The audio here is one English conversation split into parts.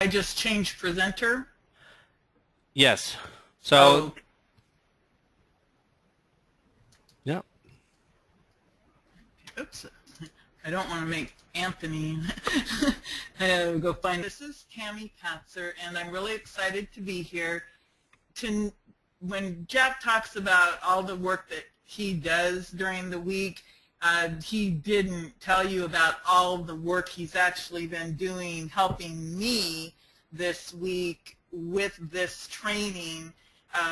I just changed presenter. Yes. So, Oh, yeah. oops. I don't want to make Anthony go find. This is Tammy Patzer, and I'm really excited to be here. When Jack talks about all the work that he does during the week, he didn't tell you about all the work he's actually been doing helping me this week with this training,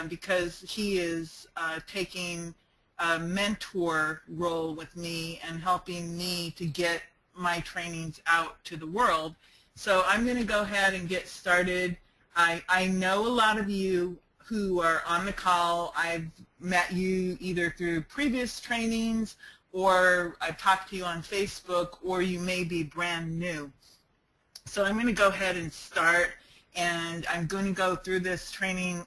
because he is taking a mentor role with me and helping me to get my trainings out to the world. So I'm going to go ahead and get started. I know a lot of you who are on the call. I've met you either through previous trainings, or I've talked to you on Facebook, or you may be brand new. So I'm going to go ahead and start, and I'm going to go through this training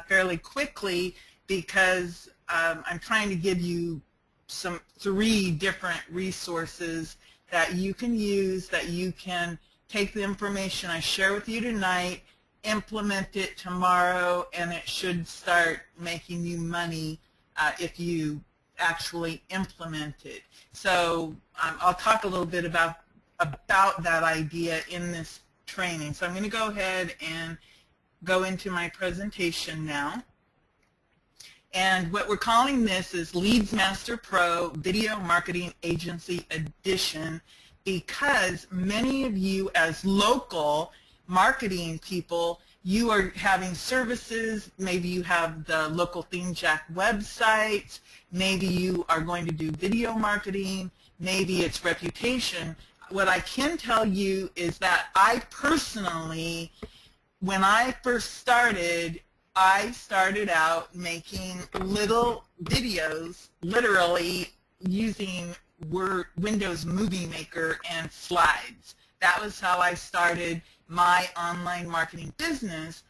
fairly quickly because I'm trying to give you three different resources that you can use, that you can take the information I share with you tonight, implement it tomorrow, and it should start making you money if you actually implement it. So I'll talk a little bit about that idea in this training. So I'm going to go ahead and go into my presentation now. And what we're calling this is LeadsMaster Pro Video Marketing Agency Edition, because many of you as local marketing people, you are having services. Maybe you have the local ThemeJack website. Maybe you are going to do video marketing. Maybe it's reputation. What I can tell you is that I personally, when I first started, I started out making little videos, literally using Windows Movie Maker and slides. That was how I started my online marketing business.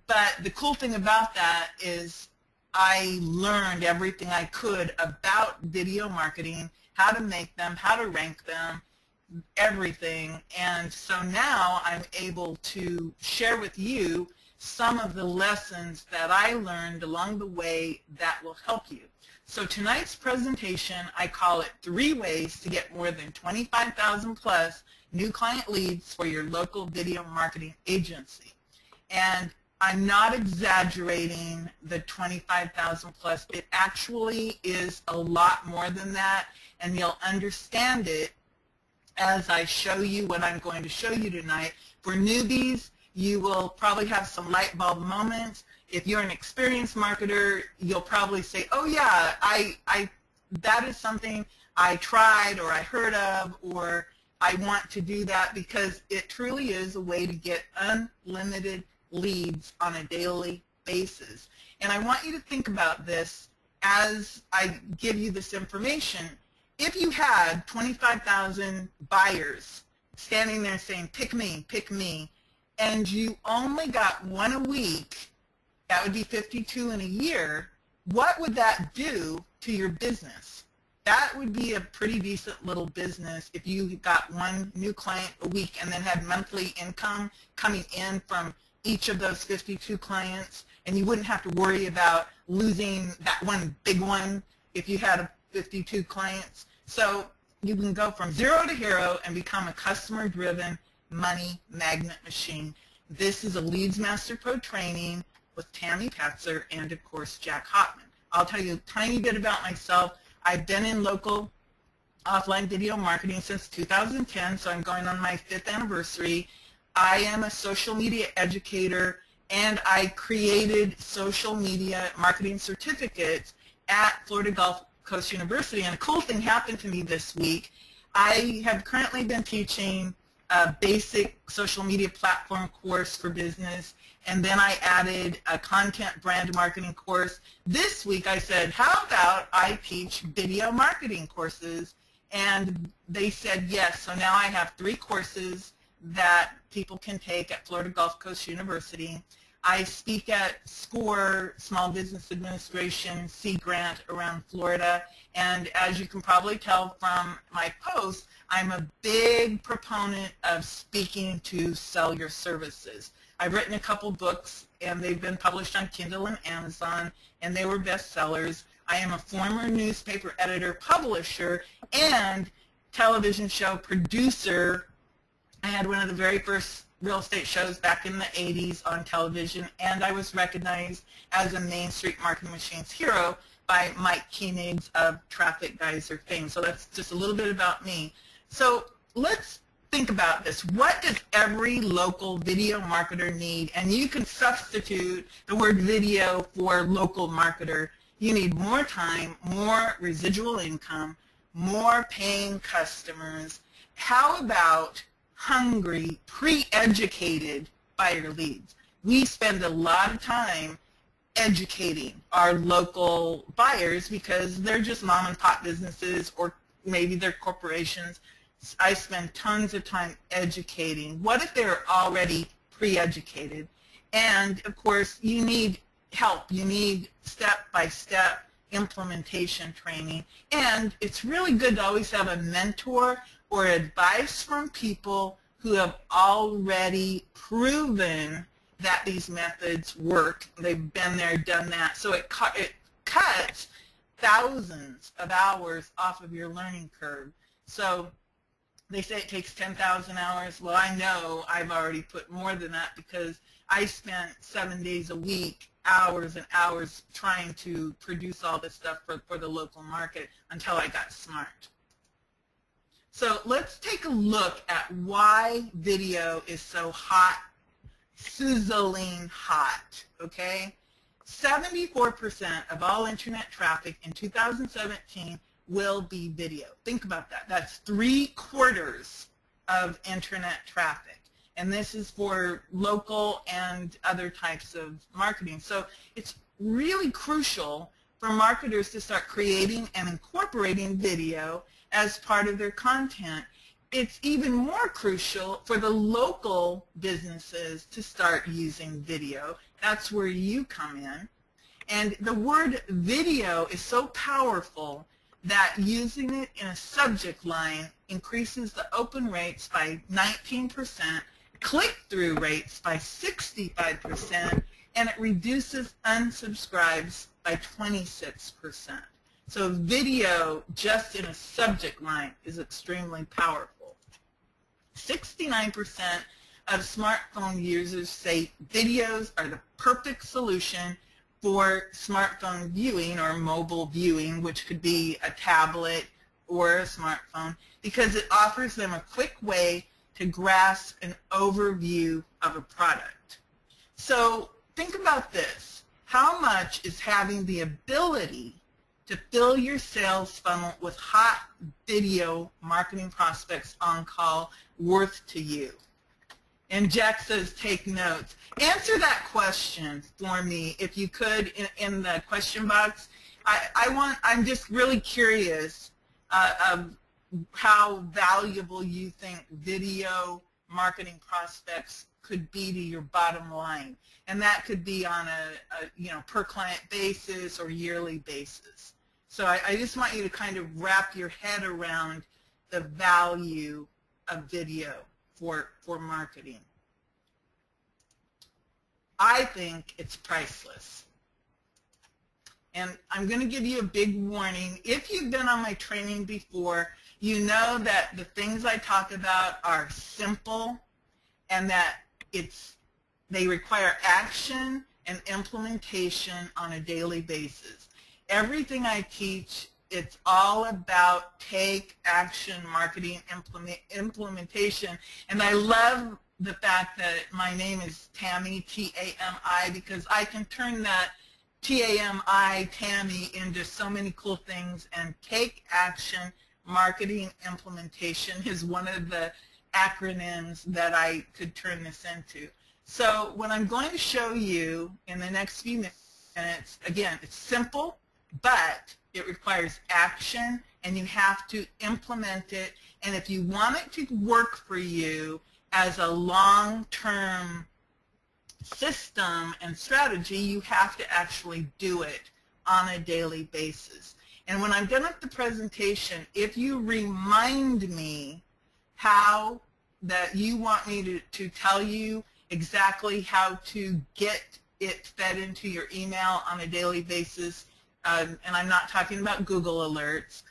But the cool thing about that is I learned everything I could about video marketing, how to make them, how to rank them, everything. And so now I'm able to share with you some of the lessons that I learned along the way that will help you. So tonight's presentation, I call it 3 ways to get more than 25,000 plus new client leads for your local video marketing agency. And I'm not exaggerating the 25,000 plus. It actually is a lot more than that, and you'll understand it as I show you what I'm going to show you tonight. For newbies, you will probably have some light bulb moments. If you're an experienced marketer, you'll probably say, oh yeah, that is something I tried or I heard of, or I want to do that, because it truly is a way to get unlimited leads on a daily basis. And I want you to think about this as I give you this information. If you had 25,000 buyers standing there saying, pick me, and you only got one a week, that would be 52 in a year, what would that do to your business? That would be a pretty decent little business if you got one new client a week and then had monthly income coming in from each of those 52 clients, and you wouldn't have to worry about losing that one big one if you had 52 clients. So you can go from zero to hero and become a customer-driven money magnet machine. This is a LeadsMaster Pro training with Tammy Patzer and, of course, Jack Hotman. I'll tell you a tiny bit about myself. I've been in local offline video marketing since 2010, so I'm going on my 5th anniversary. I am a social media educator, and I created social media marketing certificates at Florida Gulf Coast University. And a cool thing happened to me this week. I have currently been teaching a basic social media platform course for business, and then I added a content brand marketing course. This week I said, how about I teach video marketing courses? And they said yes. So now I have 3 courses that people can take at Florida Gulf Coast University. I speak at SCORE, Small Business Administration, Sea Grant around Florida, and as you can probably tell from my posts, I'm a big proponent of speaking to sell your services. I've written a couple books, and they've been published on Kindle and Amazon, and they were bestsellers. I am a former newspaper editor, publisher, and television show producer. I had one of the very first real estate shows back in the 80s on television, and I was recognized as a Main Street Marketing Machines hero by Mike Koenigs of Traffic Geyser fame. So that's just a little bit about me. So let's think about this. What does every local video marketer need? And you can substitute the word video for local marketer. You need more time, more residual income, more paying customers. How about hungry, pre-educated buyer leads? We spend a lot of time educating our local buyers because they're just mom and pop businesses, or maybe they're corporations. I spend tons of time educating. What if they're already pre-educated? And of course, you need help. You need step-by-step implementation training. And it's really good to always have a mentor or advice from people who have already proven that these methods work. They've been there, done that. So it cuts thousands of hours off of your learning curve. So they say it takes 10,000 hours. Well, I know I've already put more than that because I spent 7 days a week, hours and hours trying to produce all this stuff for the local market until I got smart. So let's take a look at why video is so hot, sizzling hot, okay? 74% of all internet traffic in 2017 will be video. Think about that. That's 3/4 of internet traffic. And this is for local and other types of marketing. So it's really crucial for marketers to start creating and incorporating video as part of their content. It's even more crucial for the local businesses to start using video. That's where you come in. And the word video is so powerful that using it in a subject line increases the open rates by 19%, click-through rates by 65%, and it reduces unsubscribes by 26%. So video just in a subject line is extremely powerful. 69% of smartphone users say videos are the perfect solution for smartphone viewing or mobile viewing, which could be a tablet or a smartphone, because it offers them a quick way to grasp an overview of a product. So think about this. How much is having the ability to fill your sales funnel with hot video marketing prospects on call worth to you? And Jack says, take notes. Answer that question for me, if you could, in the question box. I'm just really curious of how valuable you think video marketing prospects could be to your bottom line. And that could be on a per client basis or yearly basis. So I just want you to kind of wrap your head around the value of video for marketing. I think it's priceless. And I'm going to give you a big warning. If you've been on my training before, you know that the things I talk about are simple and that they require action and implementation on a daily basis. Everything I teach, it's all about take action marketing implementation. And I love the fact that my name is Tammy, T-A-M-I, because I can turn that T-A-M-I, Tammy, into so many cool things. And take action marketing implementation is one of the acronyms that I could turn this into. So what I'm going to show you in the next few minutes, again, it's simple, but it requires action, and you have to implement it. And if you want it to work for you as a long-term system and strategy, you have to actually do it on a daily basis. And when I'm done with the presentation, if you remind me how that you want me to tell you exactly how to get it fed into your email on a daily basis, and I'm not talking about Google Alerts,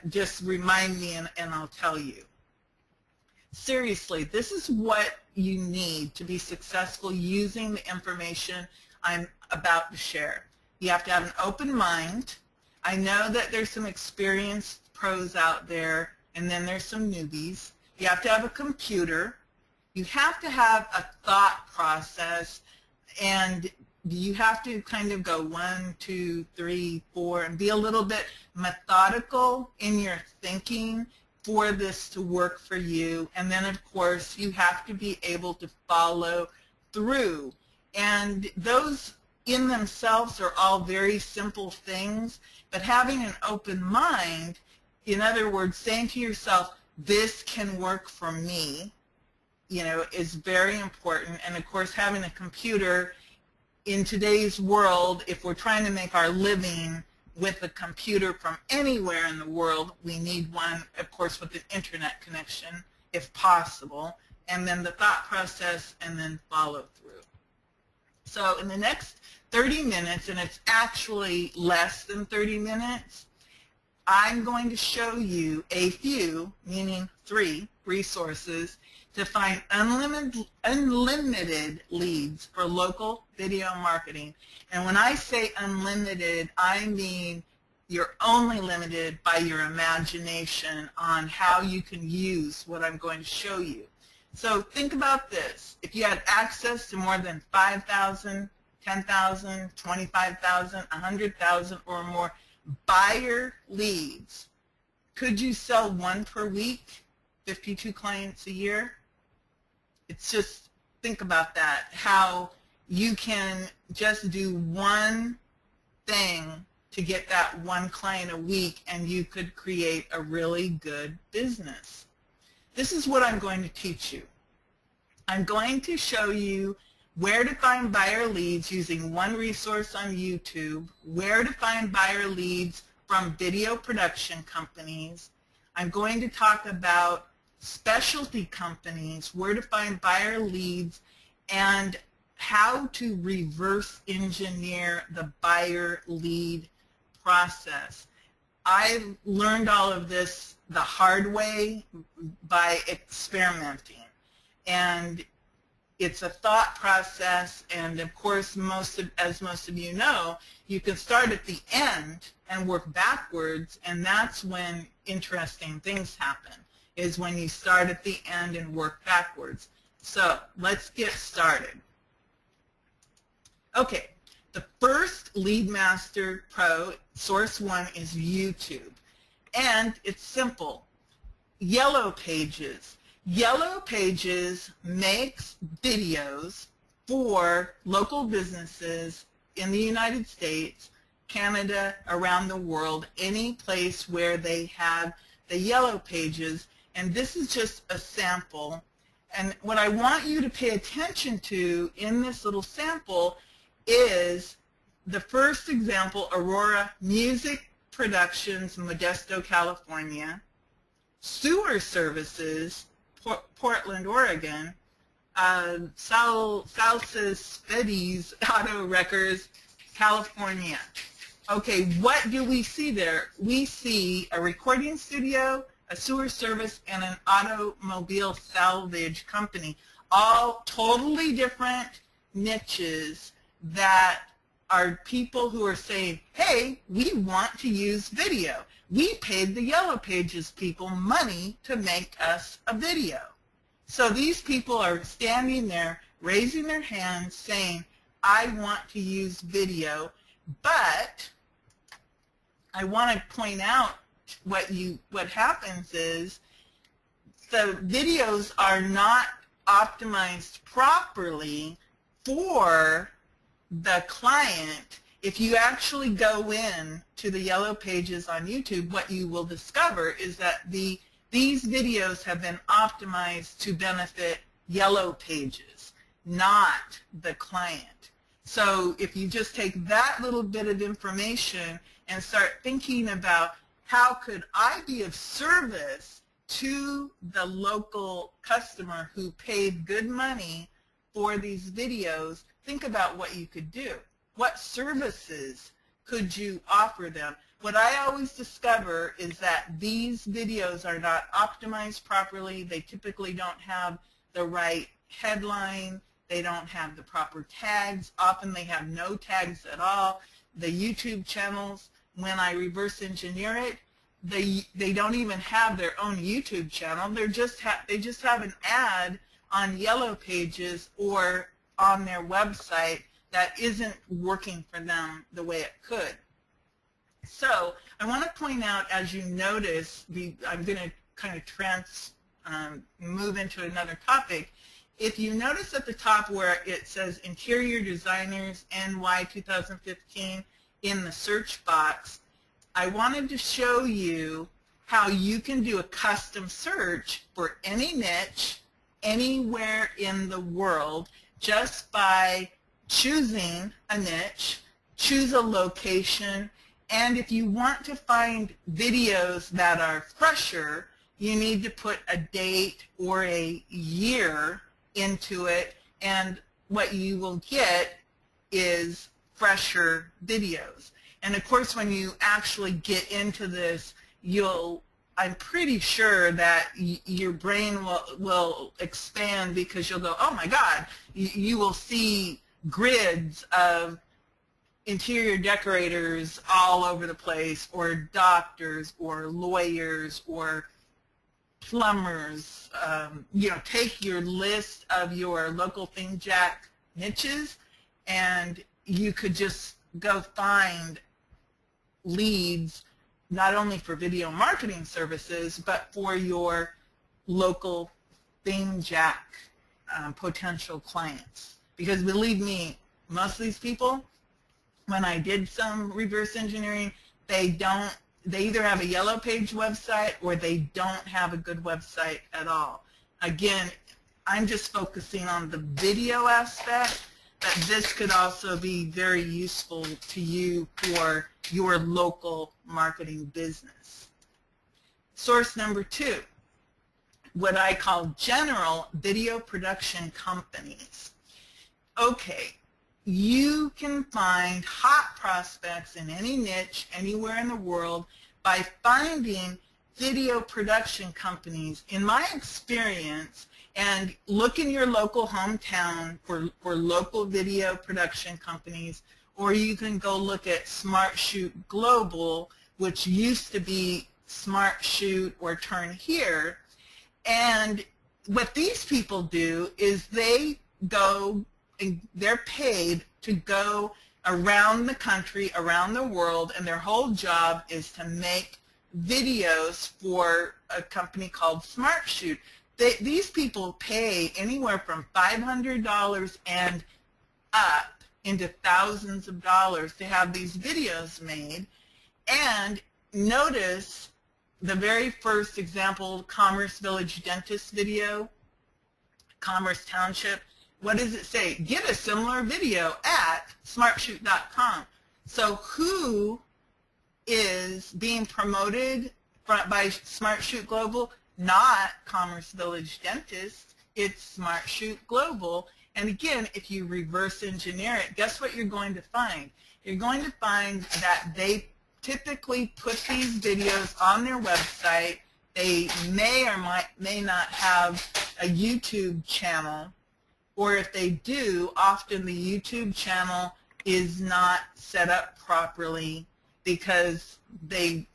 just remind me and I'll tell you. Seriously, this is what you need to be successful using the information I'm about to share. You have to have an open mind. I know that there's some experienced pros out there, and then there's some newbies. You have to have a computer. You have to have a thought process, and you have to kind of go 1, 2, 3, 4, and be a little bit methodical in your thinking for this to work for you. And then, of course, you have to be able to follow through. And those in themselves are all very simple things, but having an open mind, in other words, saying to yourself, this can work for me, you know, is very important. And of course, having a computer in today's world, if we're trying to make our living with a computer from anywhere in the world, we need one, of course, with an internet connection, if possible, and then the thought process, and then follow through. So in the next 30 minutes, and it's actually less than 30 minutes, I'm going to show you a few, meaning 3, resources to find unlimited leads for local video marketing. And when I say unlimited, I mean you're only limited by your imagination on how you can use what I'm going to show you. So think about this. If you had access to more than 5,000, 10,000, 25,000, 100,000 or more buyer leads, could you sell 1 per week, 52 clients a year? It's just, think about that, how you can just do one thing to get that 1 client a week, and you could create a really good business. This is what I'm going to teach you. I'm going to show you where to find buyer leads using one resource on YouTube, where to find buyer leads from video production companies. I'm going to talk about specialty companies, where to find buyer leads, and how to reverse engineer the buyer lead process. I learned all of this the hard way by experimenting. And it's a thought process, and of course, as most of you know, you can start at the end and work backwards, and that's when interesting things happen, is when you start at the end and work backwards. So let's get started. Okay, the first LeadMaster Pro, source 1, is YouTube. And it's simple. Yellow Pages. Yellow Pages makes videos for local businesses in the United States, Canada, around the world, any place where they have the Yellow Pages. And this is just a sample. And what I want you to pay attention to in this little sample is the first example, Aurora Music Productions, Modesto, California. Sewer Services, Portland, Oregon. Salsa Spedis Auto Wreckers, California. Okay, what do we see there? We see a recording studio, a sewer service, and an automobile salvage company. All totally different niches that are people who are saying, hey, we want to use video. We paid the Yellow Pages people money to make us a video. So these people are standing there, raising their hands, saying, I want to use video, but I want to point out what happens is the videos are not optimized properly for the client. If you actually go in to the Yellow Pages on YouTube, what you will discover is that these videos have been optimized to benefit Yellow Pages. not the client. So if you just take that little bit of information and start thinking about how could I be of service to the local customer who paid good money for these videos, think about what you could do. What services could you offer them? What I always discover is that these videos are not optimized properly. They typically don't have the right headline. They don't have the proper tags. Often they have no tags at all. The YouTube channels, when I reverse engineer it, they don't even have their own YouTube channel. They just have an ad on Yellow Pages or on their website that isn't working for them the way it could. So I want to point out, as you notice, I'm going to kind of move into another topic. If you notice at the top where it says Interior Designers NY 2015 in the search box, I wanted to show you how you can do a custom search for any niche anywhere in the world just by choosing a niche, choose a location, and if you want to find videos that are fresher, you need to put a date or a year into it, and what you will get is fresher videos. And of course, when you actually get into this, I'm pretty sure that your brain will expand, because you'll go, oh my God, you will see grids of interior decorators all over the place, or doctors, or lawyers, or plumbers. Take your list of your local ThingJack niches, and you could just go find leads not only for video marketing services, but for your local ThingJack potential clients. Because believe me, most of these people, when I did some reverse engineering, they either have a Yellow Page website or they don't have a good website at all. Again, I'm just focusing on the video aspect, but this could also be very useful to you for your local marketing business. Source number 2, what I call general video production companies. Okay, you can find hot prospects in any niche anywhere in the world by finding video production companies. In my experience, and look in your local hometown for local video production companies, or you can go look at SmartShoot Global, which used to be SmartShoot or Turn Here. And what these people do is they go, and they're paid to go around the country, around the world, and their whole job is to make videos for a company called SmartShoot. These people pay anywhere from $500 and up into thousands of dollars to have these videos made. And notice the very first example, Commerce Village Dentist video, Commerce Township. What does it say? Get a similar video at smartshoot.com. So who is being promoted by SmartShoot Global? Not Commerce Village Dentist, it's SmartShoot Global. And again, if you reverse engineer it, guess what you're going to find? You're going to find that they typically put these videos on their website. They may or may not have a YouTube channel, or if they do, often the YouTube channel is not set up properly because they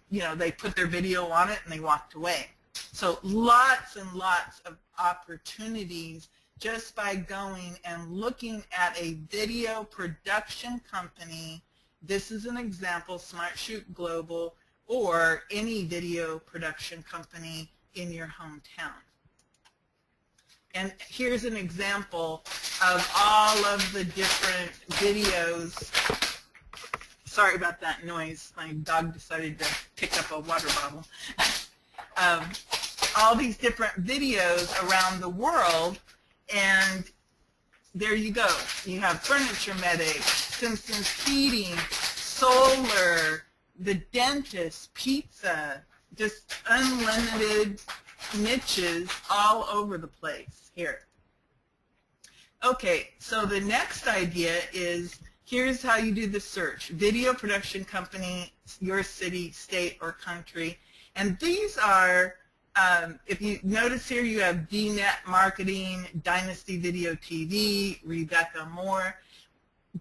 put their video on it and they walked away. So lots and lots of opportunities just by going and looking at a video production company. This is an example, SmartShoot Global, or any video production company in your hometown. And here's an example of all of the different videos. Sorry about that noise. My dog decided to pick up a water bottle. All these different videos around the world, and there you go. You have Furniture Medic, Simpsons Heating, Solar, the dentist, pizza, just unlimited niches all over the place here. Okay, so the next idea is, here's how you do the search. Video production company, your city, state, or country. And these are, if you notice here, you have DNet Marketing, Dynasty Video TV, Rebecca Moore.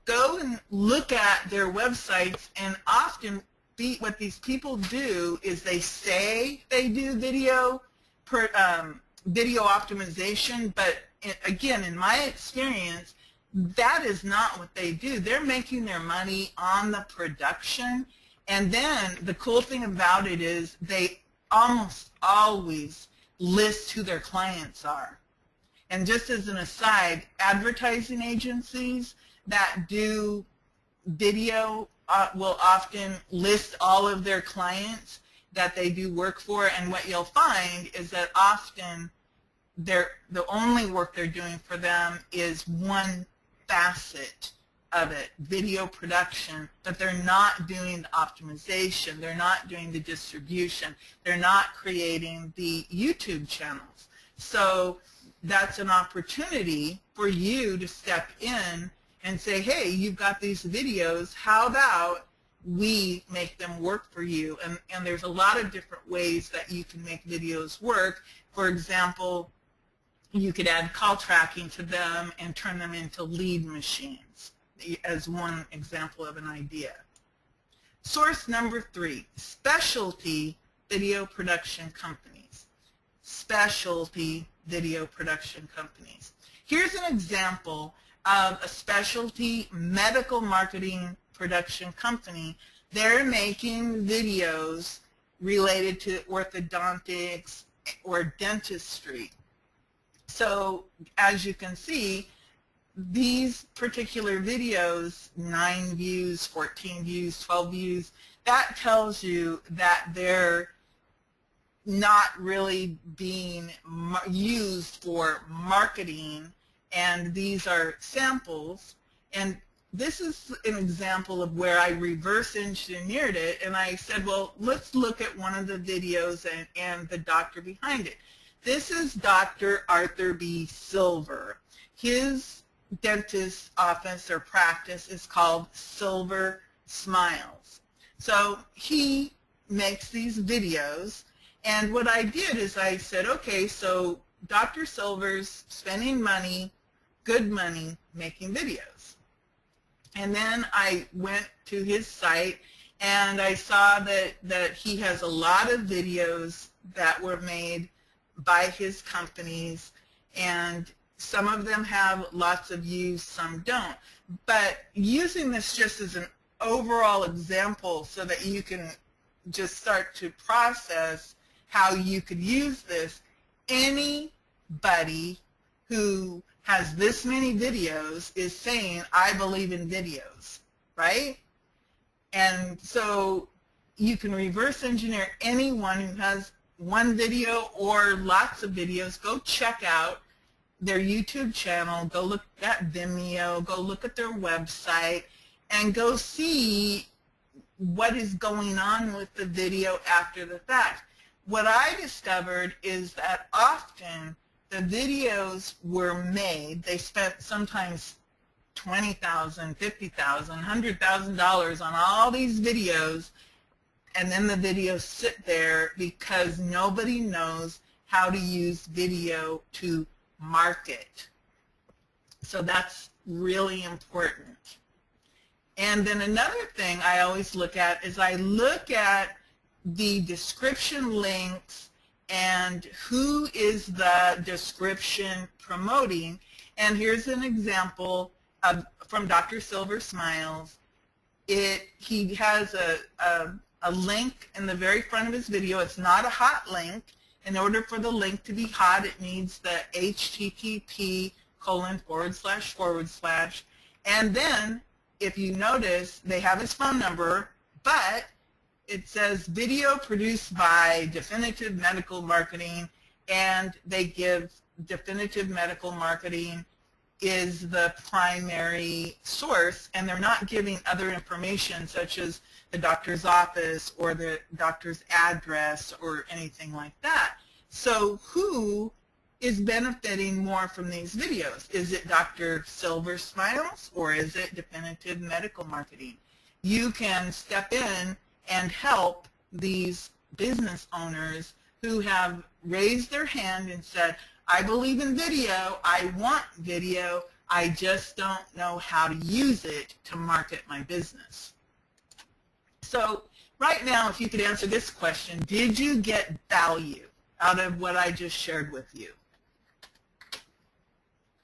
Go and look at their websites, and often what these people do is they say they do video optimization, but again, in my experience, that is not what they do. They're making their money on the production, and then the cool thing about it is they almost always list who their clients are. And just as an aside, advertising agencies that do video will often list all of their clients that they do work for, and what you'll find is that often the only work they're doing for them is one facet of it, video production, but they're not doing the optimization, they're not doing the distribution, they're not creating the YouTube channels. So that's an opportunity for you to step in and say, hey, you've got these videos, how about we make them work for you? And there's a lot of different ways that you can make videos work. For example, you could add call tracking to them and turn them into lead machines as one example of an idea. Source number 3, specialty video production companies. Specialty video production companies. Here's an example of a specialty medical marketing production company. They're making videos related to orthodontics or dentistry. So as you can see, these particular videos, 9 views, 14 views, 12 views, that tells you that they're not really being used for marketing, and these are samples. And this is an example of where I reverse engineered it, and I said, well, let's look at one of the videos and the doctor behind it. This is Dr. Arthur B. Silver. His dentist office or practice is called Silver Smiles. So he makes these videos, and what I did is I said, okay, so Dr. Silver's spending money, good money, making videos. And then I went to his site and I saw that he has a lot of videos that were made by his companies, and some of them have lots of views, some don't. But using this just as an overall example so that you can just start to process how you could use this, anybody who has this many videos is saying, I believe in videos, right? And so you can reverse engineer anyone who has one video or lots of videos. Go check out their YouTube channel, go look at Vimeo, go look at their website, and go see what is going on with the video after the fact. What I discovered is that often the videos were made, they spent sometimes $20,000, $50,000, $100,000 on all these videos, and then the videos sit there because nobody knows how to use video to market. So that's really important. And then another thing I always look at is I look at the description links and who is the description promoting. And here's an example from Dr. Silver Smiles. He has a link in the very front of his video. It's not a hot link. In order for the link to be hot, it needs the http:// and then if you notice, they have his phone number, but it says video produced by Definitive Medical Marketing, and they give Definitive Medical Marketing is the primary source, and they're not giving other information such as the doctor's office or the doctor's address or anything like that. So who is benefiting more from these videos? Is it Dr. Silver Smiles, or is it Definitive Medical Marketing? You can step in and help these business owners who have raised their hand and said, I believe in video, I want video, I just don't know how to use it to market my business. So right now, if you could answer this question, did you get value out of what I just shared with you?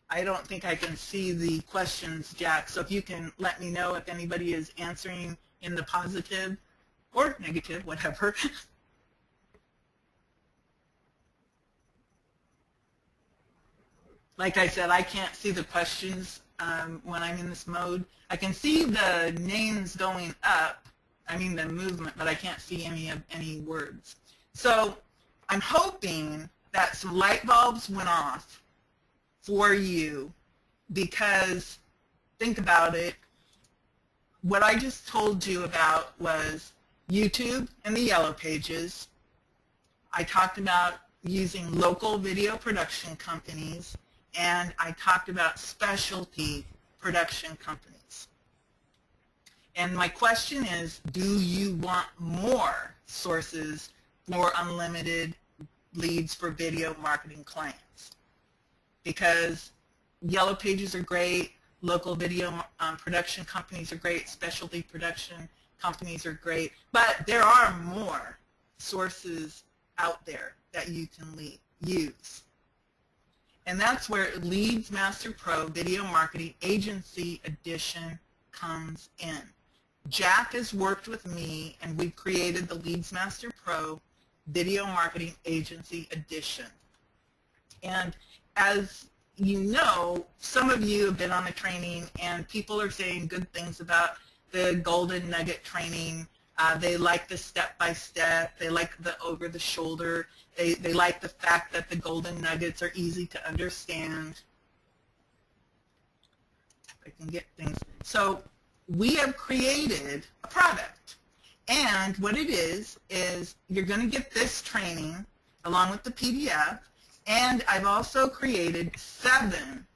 I don't think I can see the questions, Jack, so if you can let me know if anybody is answering in the positive or negative, whatever. Like I said, I can't see the questions when I'm in this mode. I can see the names going up, I mean the movement, but I can't see any words. So I'm hoping that some light bulbs went off for you, because think about it. What I just told you about was YouTube and the Yellow Pages. I talked about using local video production companies, and I talked about specialty production companies. And my question is, do you want more sources for unlimited leads for video marketing clients? Because Yellow Pages are great, local video production companies are great, specialty production companies are great, but there are more sources out there that you can use. And that's where LeadsMaster Pro Video Marketing Agency Edition comes in. Jack has worked with me, and we've created the LeadsMaster Pro Video Marketing Agency Edition. And as you know, some of you have been on the training, and people are saying good things about the Golden Nugget training. They like the step-by-step. They like the over-the-shoulder. They like the fact that the Golden Nuggets are easy to understand. I can get things. So we have created a product. And what it is you're going to get this training along with the PDF. And I've also created 7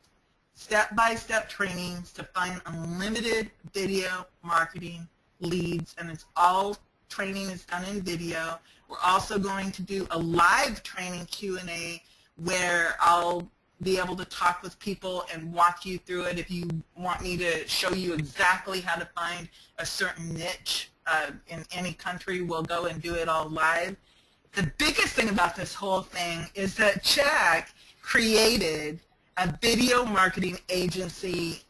step-by-step trainings to find unlimited video marketing leads, and it's all training is done in video. We're also going to do a live training Q&A where I'll be able to talk with people and walk you through it. If you want me to show you exactly how to find a certain niche in any country, we'll go and do it all live. The biggest thing about this whole thing is that Jack created a video marketing agency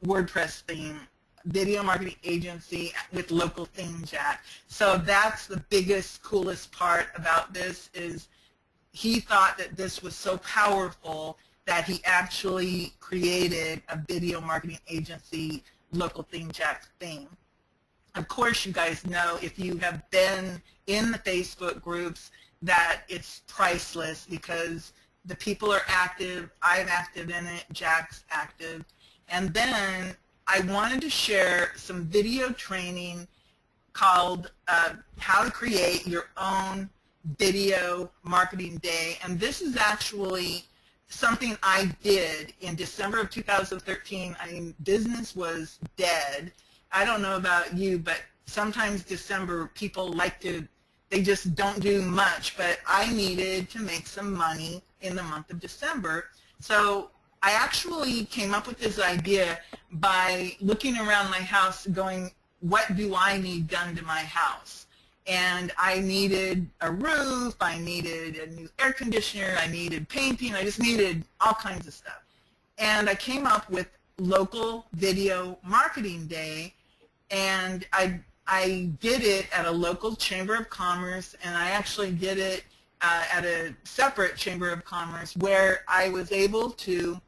WordPress theme, video marketing agency with local theme, Jack. So that's the biggest, coolest part about this, is he thought that this was so powerful that he actually created a video marketing agency local theme, Jack theme. Of course, you guys know, if you have been in the Facebook groups, that it's priceless because the people are active, I'm active in it, Jack's active. And then I wanted to share some video training called How to Create Your Own Video Marketing Day. And this is actually something I did in December of 2013. I mean, business was dead. I don't know about you, but sometimes December people like to, they just don't do much, but I needed to make some money in the month of December. So I actually came up with this idea by looking around my house going, what do I need done to my house? And I needed a roof, I needed a new air conditioner, I needed painting, I just needed all kinds of stuff. And I came up with Local Video Marketing Day, and I did it at a local Chamber of Commerce, and I actually did it at a separate Chamber of Commerce where I was able to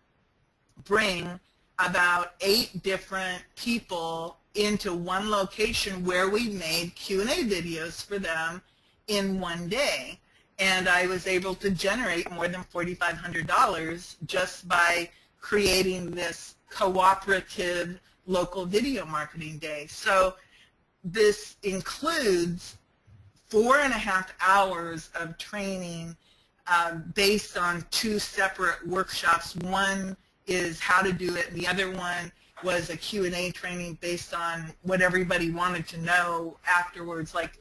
bring about 8 different people into one location where we made Q&A videos for them in one day. And I was able to generate more than $4,500 just by creating this cooperative local video marketing day. So this includes 4.5 hours of training based on 2 separate workshops. One is how to do it, and the other one was a Q&A training based on what everybody wanted to know afterwards, like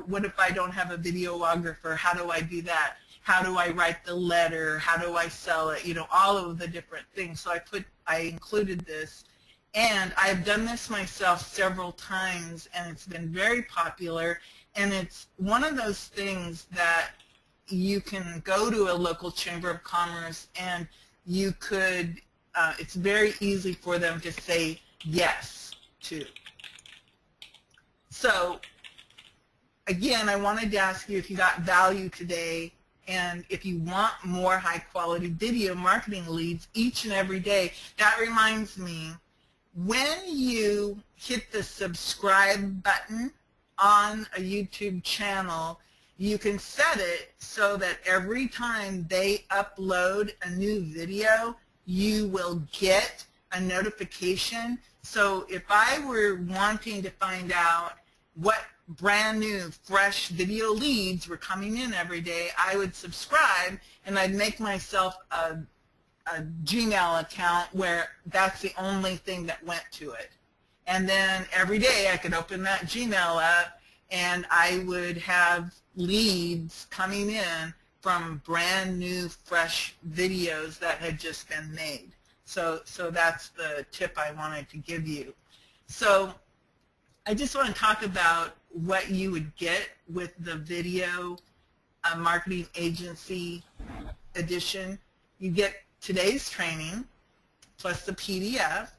what if I don't have a videographer, how do I do that? How do I write the letter? How do I sell it? You know, all of the different things. So I included this, and I've done this myself several times, and it's been very popular, and it's one of those things that you can go to a local chamber of commerce and you could, it's very easy for them to say yes to. So again, I wanted to ask you if you got value today, and if you want more high-quality video marketing leads each and every day. That reminds me, when you hit the subscribe button on a YouTube channel, you can set it so that every time they upload a new video, you will get a notification. So if I were wanting to find out what brand new, fresh video leads were coming in every day, I would subscribe, and I'd make myself a Gmail account where that's the only thing that went to it. And then every day I could open that Gmail up, and I would have leads coming in from brand new, fresh videos that had just been made. So that's the tip I wanted to give you. So I just want to talk about what you would get with the video marketing agency edition. You get today's training plus the PDF.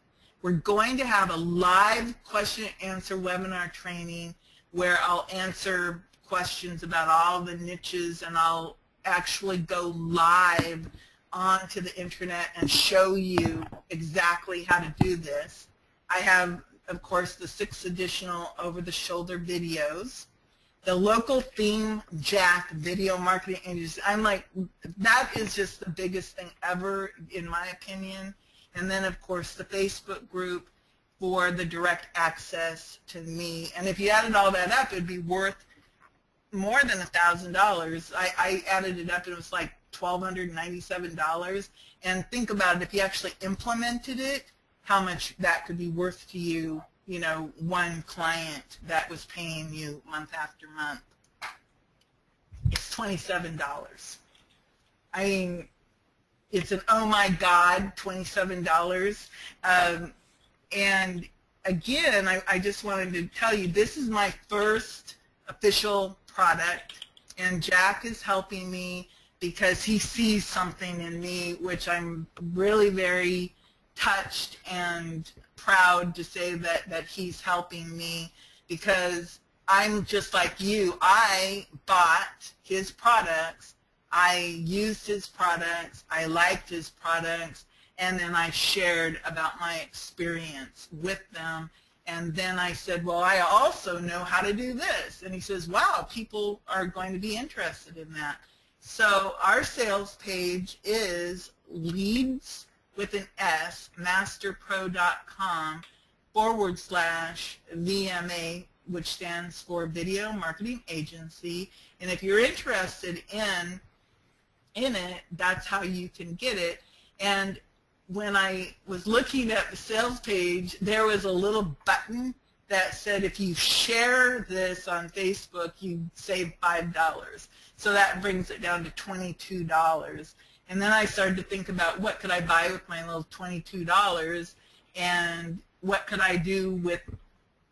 We're going to have a live question and answer webinar training where I'll answer questions about all the niches, and I'll actually go live onto the internet and show you exactly how to do this. I have, of course, the 6 additional over-the-shoulder videos, the local theme Jack video marketing agency. I'm like, that is just the biggest thing ever, in my opinion. And then, of course, the Facebook group for the direct access to me. And if you added all that up, it'd be worth more than $1,000. I added it up, and it was like $1,297. And think about it, if you actually implemented it, how much that could be worth to you, you know, one client that was paying you month after month. It's $27. I mean, it's an oh my God, $27. And again, I just wanted to tell you, this is my first official product, and Jack is helping me because he sees something in me, which I'm really very touched and proud to say that he's helping me, because I'm just like you. I bought his products, I used his products, I liked his products, and then I shared about my experience with them. And then I said, well, I also know how to do this. And he says, wow, people are going to be interested in that. So our sales page is leads with an S, masterpro.com/VMA, which stands for Video Marketing Agency. And if you're interested in it, that's how you can get it. And when I was looking at the sales page, there was a little button that said if you share this on Facebook, you save $5. So that brings it down to $22. And then I started to think about what could I buy with my little $22, and what could I do with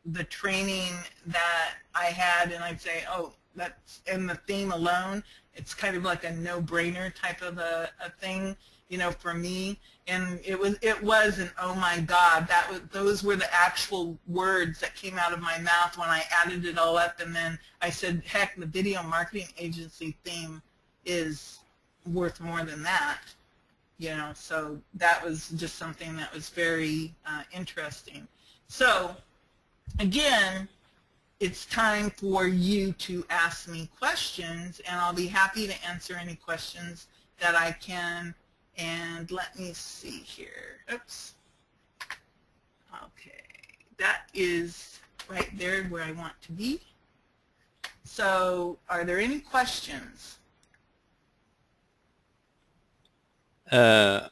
the training that I had. And I'd say, oh, that's in the theme alone. It's kind of like a no-brainer type of a thing, you know, for me. And it was an oh my God. Those were the actual words that came out of my mouth when I added it all up. And then I said, heck, the video marketing agency theme is worth more than that, you know. So that was just something that was very interesting. So again, it's time for you to ask me questions, and I'll be happy to answer any questions that I can And let me see here. Oops. Okay, that is right there where I want to be. So are there any questions? I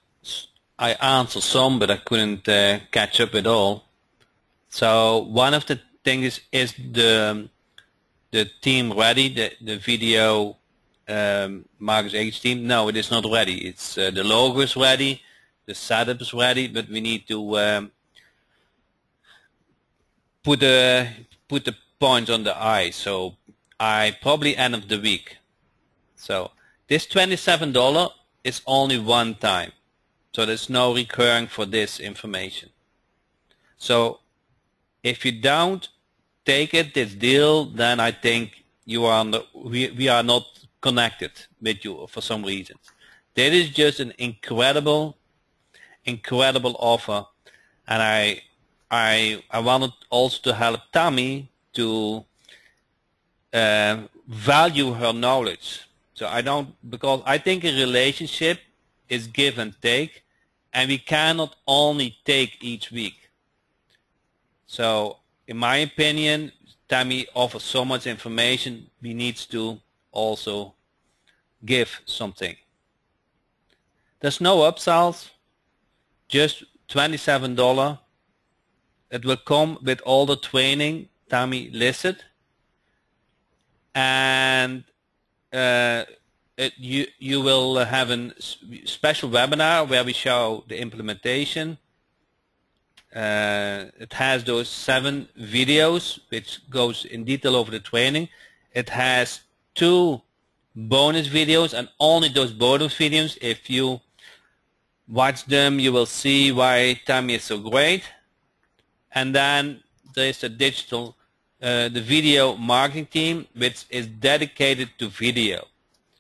answered some, but I couldn't catch up with all. So one of the things is the team ready, the video Marcus H team. No, it is not ready. It's the logo is ready, the setup is ready, but we need to put the points on the I. So I probably end of the week. So this $27 is only one time. So there's no recurring for this information. So if you don't take it, this deal, then I think you are we are not connected with you for some reason. That is just an incredible offer, and I wanted also to help Tammy to value her knowledge. So because I think a relationship is give and take, and we cannot only take each week. So in my opinion, Tammy offers so much information, we need to also give something. There's no upsells, just $27. It will come with all the training Tammy listed, and you will have a special webinar where we show the implementation. It has those 7 videos which goes in detail over the training. It has 2 bonus videos, and only those bonus videos, if you watch them, you will see why Tammy is so great. And then there is a digital, the video marketing team, which is dedicated to video.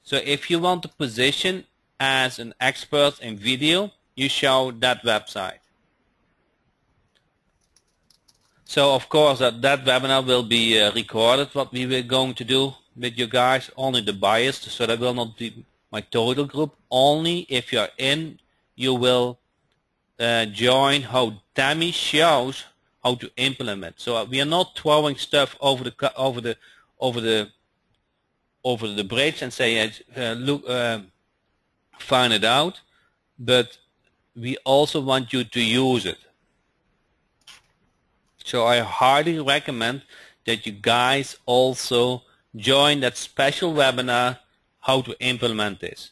So if you want to position as an expert in video, you show that website. So of course that webinar will be recorded, what we were going to do with you guys, only the buyers, so that will not be my total group. Only if you're in, you will join how Tammy shows how to implement. So we are not throwing stuff over the bridge and say, look, find it out, but we also want you to use it. So I highly recommend that you guys also join that special webinar, how to implement this.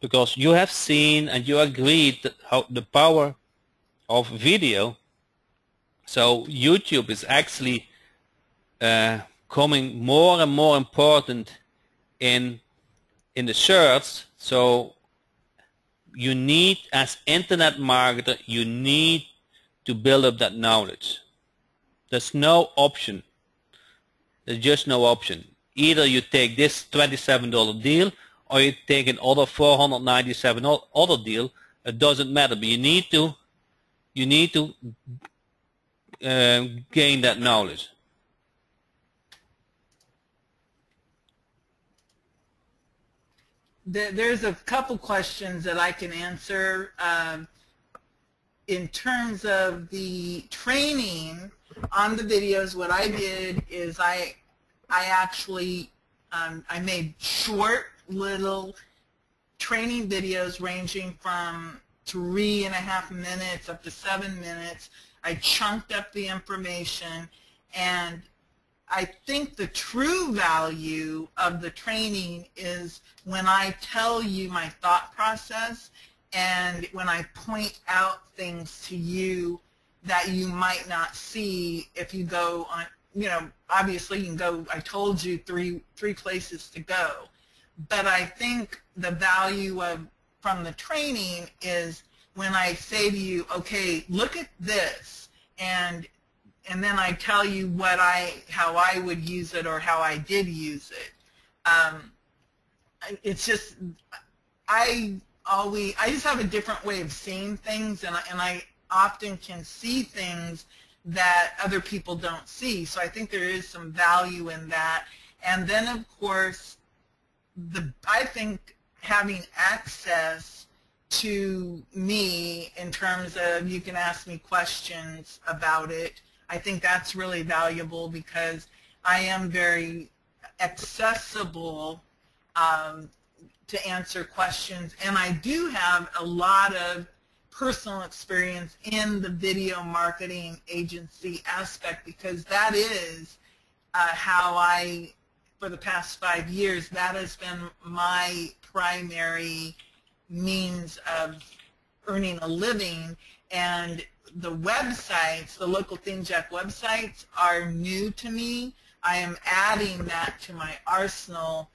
Because you have seen and you agreed that how the power of video. So YouTube is actually becoming more and more important in the search. So you need, as internet marketer, you need to build up that knowledge. There's no option. There's just no option. Either you take this $27 deal, or you take another $497 other deal. It doesn't matter, but you need to gain that knowledge. There's a couple questions that I can answer. In terms of the training on the videos, what I did is I actually I made short little training videos ranging from 3.5 minutes up to 7 minutes. I chunked up the information, and I think the true value of the training is when I tell you my thought process and when I point out things to you that you might not see if you go on, you know, obviously you can go, I told you three places to go. But I think the value from the training is when I say to you, okay, look at this, and then I tell you how I would use it or how I did use it. It's just, I just have a different way of seeing things, and I often can see things that other people don't see. So I think there is some value in that. And then, of course, I think having access to me in terms of you can ask me questions about it. I think that's really valuable because I am very accessible to answer questions, and I do have a lot of personal experience in the video marketing agency aspect, because that is how I, for the past 5 years, that has been my primary means of earning a living. And the websites, the local ThingJack websites, are new to me. I am adding that to my arsenal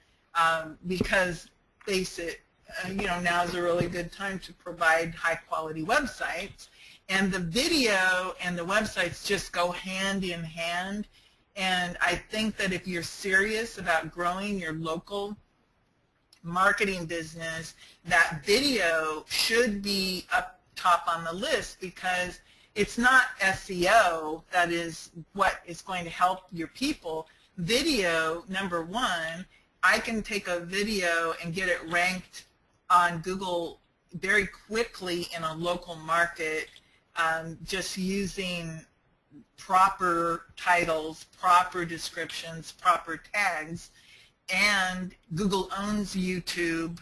because, face it, now is a really good time to provide high-quality websites. And the video and the websites just go hand in hand. And I think that if you're serious about growing your local marketing business, that video should be up top on the list, because it's not SEO that is what is going to help your people. Video, number one, I can take a video and get it ranked on Google very quickly in a local market, just using proper titles, proper descriptions, proper tags. And Google owns YouTube,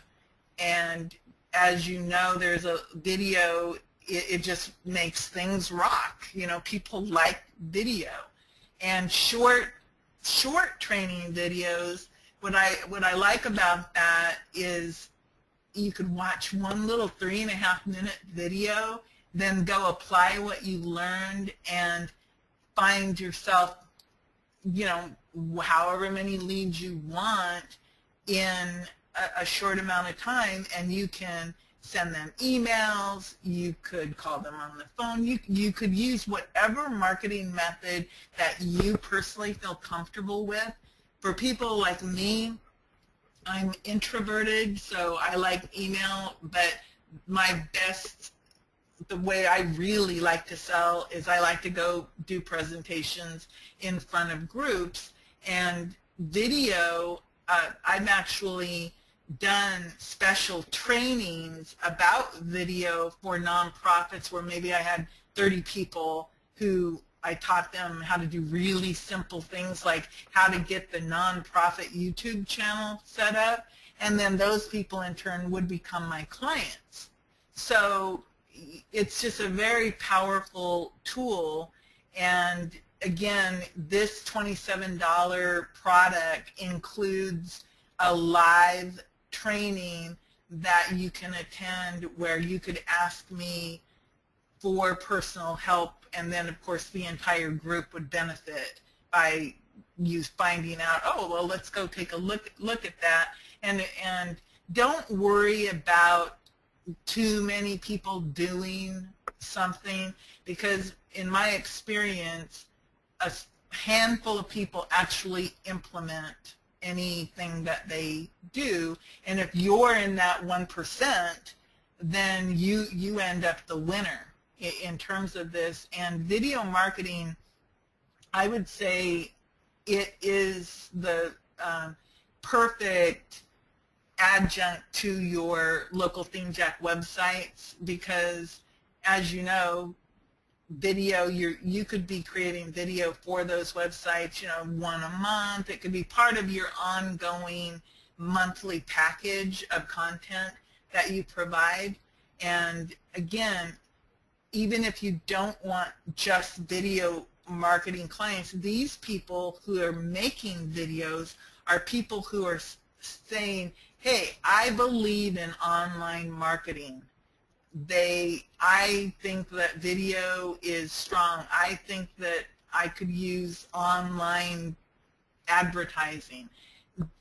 and as you know, there's a video, it just makes things rock. People like video. And short training videos, what I like about that is you could watch one little 3.5-minute video, then go apply what you learned and find yourself, however many leads you want in a short amount of time, and you can send them emails, you could call them on the phone, you could use whatever marketing method that you personally feel comfortable with. For people like me, I'm introverted, so I like email, but the way I really like to sell is I like to go do presentations in front of groups. And video, I've actually done special trainings about video for nonprofits where maybe I had 30 people who I taught them how to do really simple things like how to get the nonprofit YouTube channel set up, and then those people in turn would become my clients. So it's just a very powerful tool. And again, this $27 product includes a live training that you can attend where you could ask me for personal help, and then of course the entire group would benefit by you finding out, oh, well, let's go take a look at that. And don't worry about too many people doing something, because in my experience, a handful of people actually implement anything that they do, and if you're in that 1%, then you end up the winner in terms of this. And video marketing, I would say it is the perfect adjunct to your local ThingJack websites, because as you know, video, you could be creating video for those websites, one a month. It could be part of your ongoing monthly package of content that you provide. And again, even if you don't want just video marketing clients, these people who are making videos are people who are saying, hey, I believe in online marketing. I think that video is strong. I think that I could use online advertising.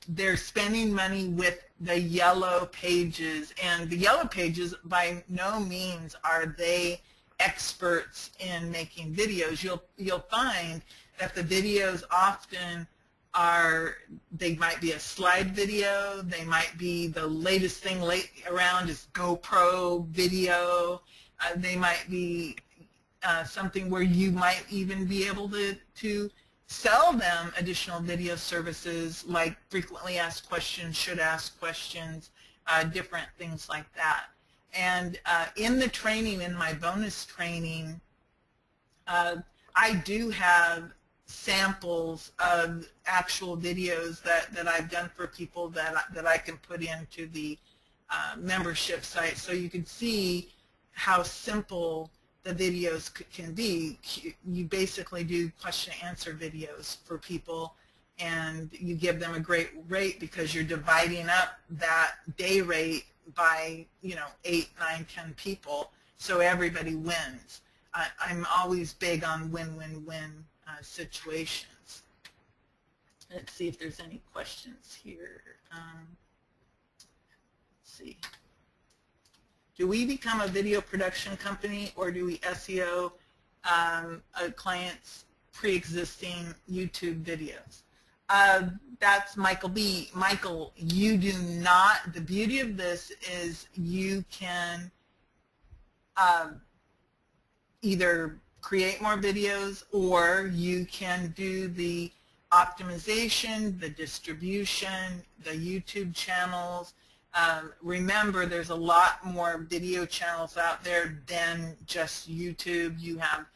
They're spending money with the yellow pages, and the yellow pages, by no means are they experts in making videos. You'll find that the videos often they might be a slide video, they might be the latest thing around is GoPro video, they might be something where you might even be able to sell them additional video services like frequently asked questions, should ask questions, different things like that. And in the training, in my bonus training, I do have samples of actual videos that I've done for people that I can put into the membership site, so you can see how simple the videos can be. You basically do question-answer videos for people, and you give them a great rate because you're dividing up that day rate by 8, 9, 10 people, so everybody wins. I'm always big on win-win-win situations. Let's see if there's any questions here. Let's see. Do we become a video production company, or do we SEO a client's pre-existing YouTube videos? That's Michael B. Michael, you do not. The beauty of this is you can either create more videos, or you can do the optimization, the distribution, the YouTube channels. Remember, there's a lot more video channels out there than just YouTube. You have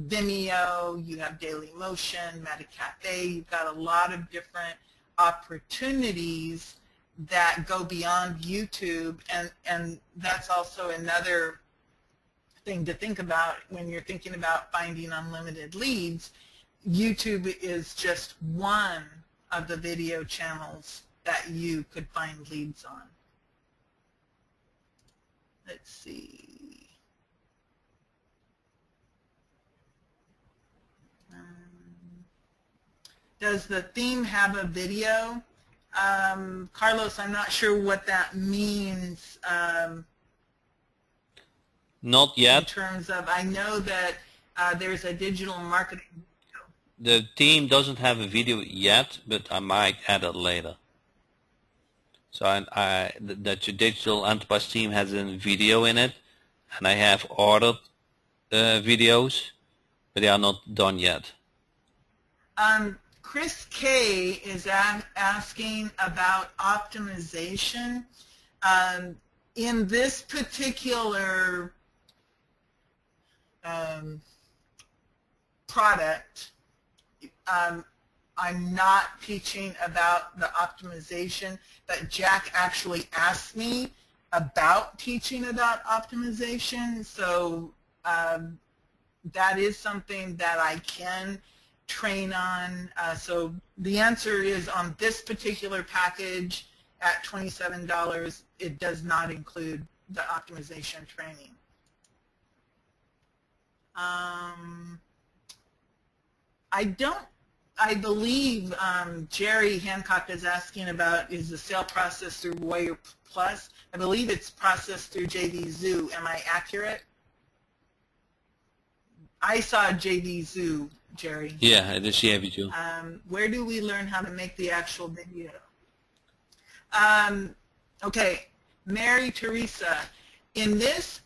Vimeo, you have Dailymotion, Metacafe. You've got a lot of different opportunities that go beyond YouTube, and that's also another thing to think about when you're thinking about finding unlimited leads. YouTube is just one of the video channels that you could find leads on. Let's see. Does the theme have a video? Carlos, I'm not sure what that means. Not yet. In terms of, I know that there's a digital marketing video. The team doesn't have a video yet, but I might add it later. So that your digital enterprise team has a video in it, and I have ordered videos, but they are not done yet. Chris K is asking about optimization. In this particular product, I'm not teaching about the optimization, but Jack actually asked me about teaching about optimization, so that is something that I can train on. So the answer is, on this particular package at $27, it does not include the optimization training. I believe Jerry Hancock is asking about, is the sale process through Warrior Plus? I believe it's processed through JVZoo. Am I accurate? I saw JVZoo, Jerry. Yeah, it is JVZoo. Where do we learn how to make the actual video? Okay, Mary Teresa, in this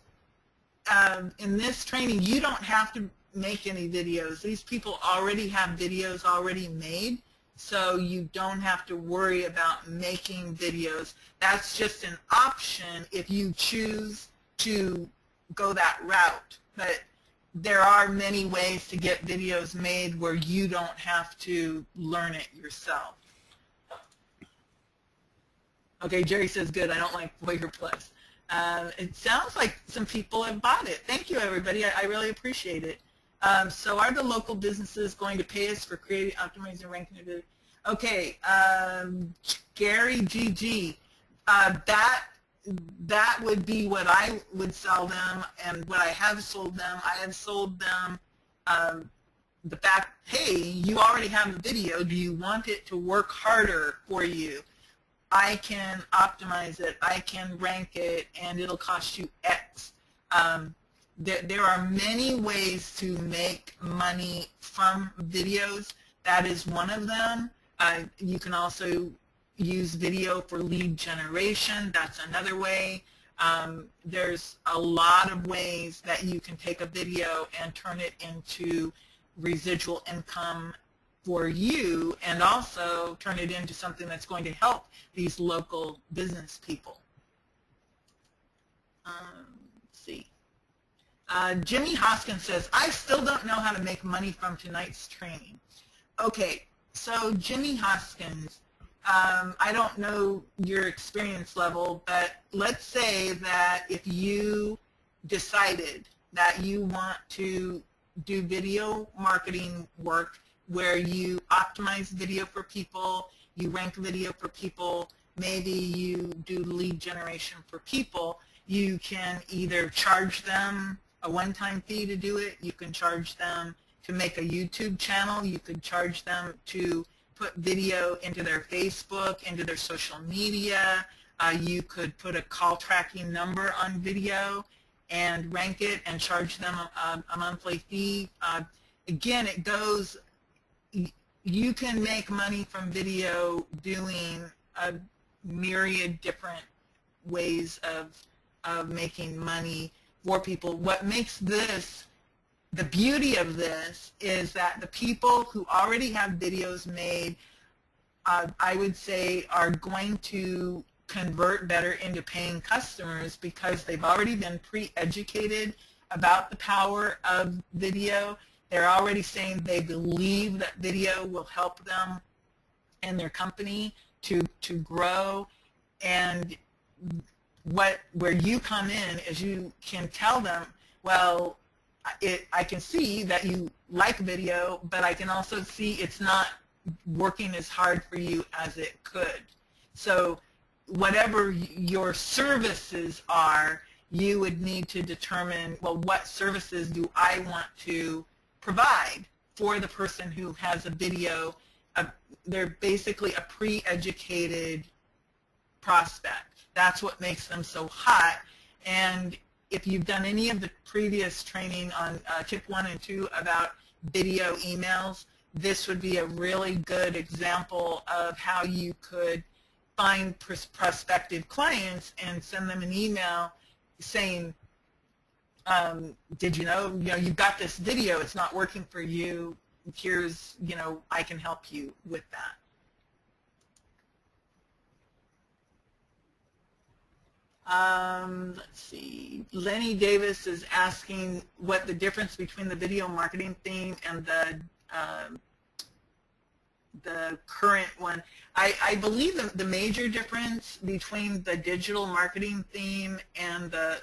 training, you don't have to make any videos. These people already have videos already made, so you don't have to worry about making videos. That's just an option if you choose to go that route. But there are many ways to get videos made where you don't have to learn it yourself. Okay, Jerry says, good, I don't like Warrior Plus. It sounds like some people have bought it. Thank you, everybody. I really appreciate it. So are the local businesses going to pay us for creating, optimizing, ranking? Okay, Gary GG, that would be what I would sell them, and what I have sold them. I have sold them the fact, hey, you already have a video. Do you want it to work harder for you? I can optimize it, I can rank it, and it'll cost you X. There are many ways to make money from videos. That is one of them. You can also use video for lead generation. That's another way. There's a lot of ways that you can take a video and turn it into residual income for you, and also turn it into something that's going to help these local business people. Let's see. Jimmy Hoskins says, I still don't know how to make money from tonight's training. Okay, so Jimmy Hoskins, I don't know your experience level, but let's say that if you decided that you want to do video marketing work where you optimize video for people, you rank video for people, maybe you do lead generation for people, you can either charge them a one-time fee to do it, you can charge them to make a YouTube channel, you could charge them to put video into their Facebook, into their social media, you could put a call tracking number on video and rank it and charge them a monthly fee. Again, it goes, you can make money from video doing a myriad different ways of making money for people. What makes this, the beauty of this, is that the people who already have videos made, I would say, are going to convert better into paying customers because they've already been pre-educated about the power of video. They're already saying they believe that video will help them and their company to grow. And where you come in is you can tell them, well, I can see that you like video, but I can also see it's not working as hard for you as it could. So whatever your services are, you would need to determine, well, what services do I want to provide for the person who has a video? They're basically a pre-educated prospect. That's what makes them so hot. And if you've done any of the previous training on tip 1 and 2 about video emails, this would be a really good example of how you could find prospective clients and send them an email saying, did you know, you've got this video, it's not working for you, here's, I can help you with that. Let's see, Lenny Davis is asking what the difference between the video marketing theme and the current one. I believe the major difference between the digital marketing theme and the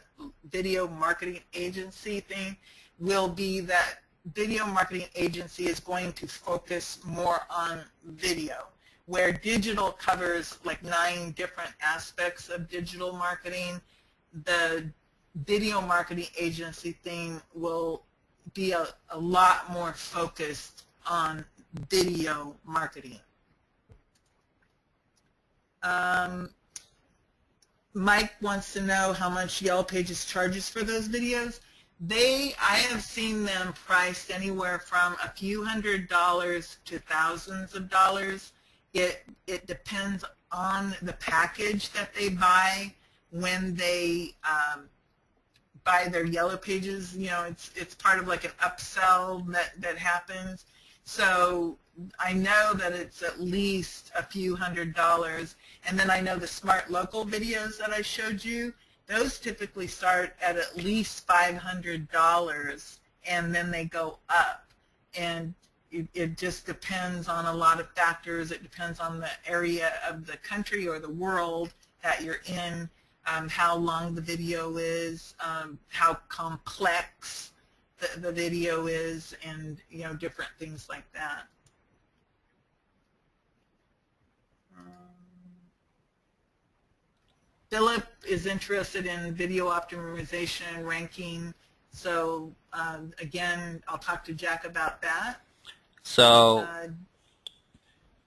video marketing agency theme will be that video marketing agency is going to focus more on video, where digital covers like 9 different aspects of digital marketing. The video marketing agency theme will be a lot more focused on video marketing. Mike wants to know how much Yellow Pages charges for those videos. I have seen them priced anywhere from a few $100s to thousands of dollars. It depends on the package that they buy when they buy their Yellow Pages. It's part of like an upsell that happens. So I know that it's at least a few $100s. And then I know the Smart Local videos that I showed you, those typically start at least $500, and then they go up. And it just depends on a lot of factors. It depends on the area of the country or the world that you're in, how long the video is, how complex the video is, and different things like that. Philip is interested in video optimization and ranking, so again, I'll talk to Jack about that. So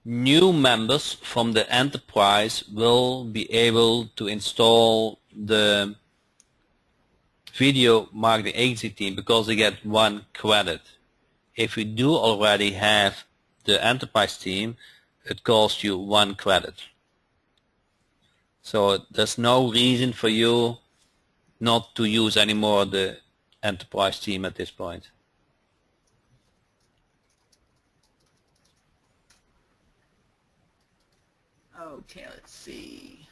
new members from the enterprise will be able to install the video marketing agency team because they get 1 credit. If you do already have the enterprise team, it costs you 1 credit. So there's no reason for you not to use anymore the enterprise team at this point. Okay, let's see.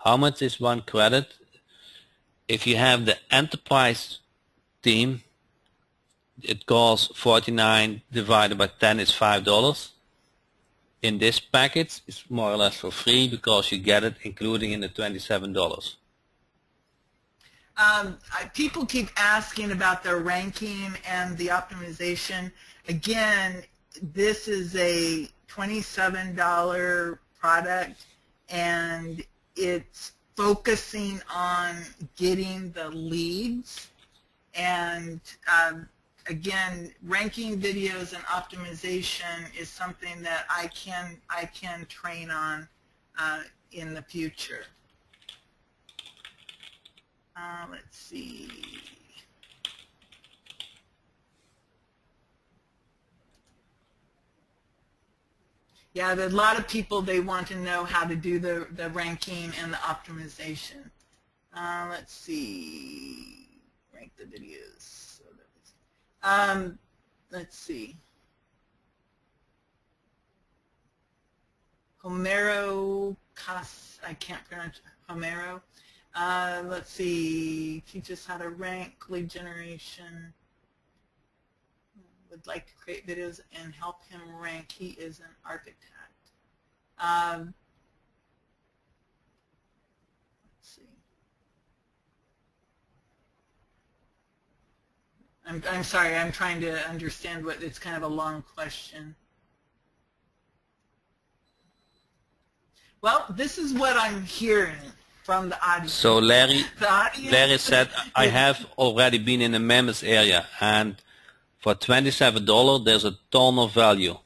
how much is one credit? If you have the enterprise team, it costs 49 divided by 10 is $5. In this package, it's more or less for free because you get it including in the $27. People keep asking about the ranking and the optimization. Again, this is a $27 product, and it's focusing on getting the leads. And again, ranking videos and optimization is something that I can train on in the future. Let's see. Yeah, there's a lot of people, they want to know how to do the ranking and the optimization. Let's see. Rank the videos. Let's see. Homero I can't pronounce Homero. Let's see, teach us how to rank, lead generation. Would like to create videos and help him rank. He is an architect. Let's see. I'm sorry, I'm trying to understand what, it's kind of a long question. Well, this is what I'm hearing from the audience. So Larry said, I have already been in the members area, and for $27 there's a ton of value.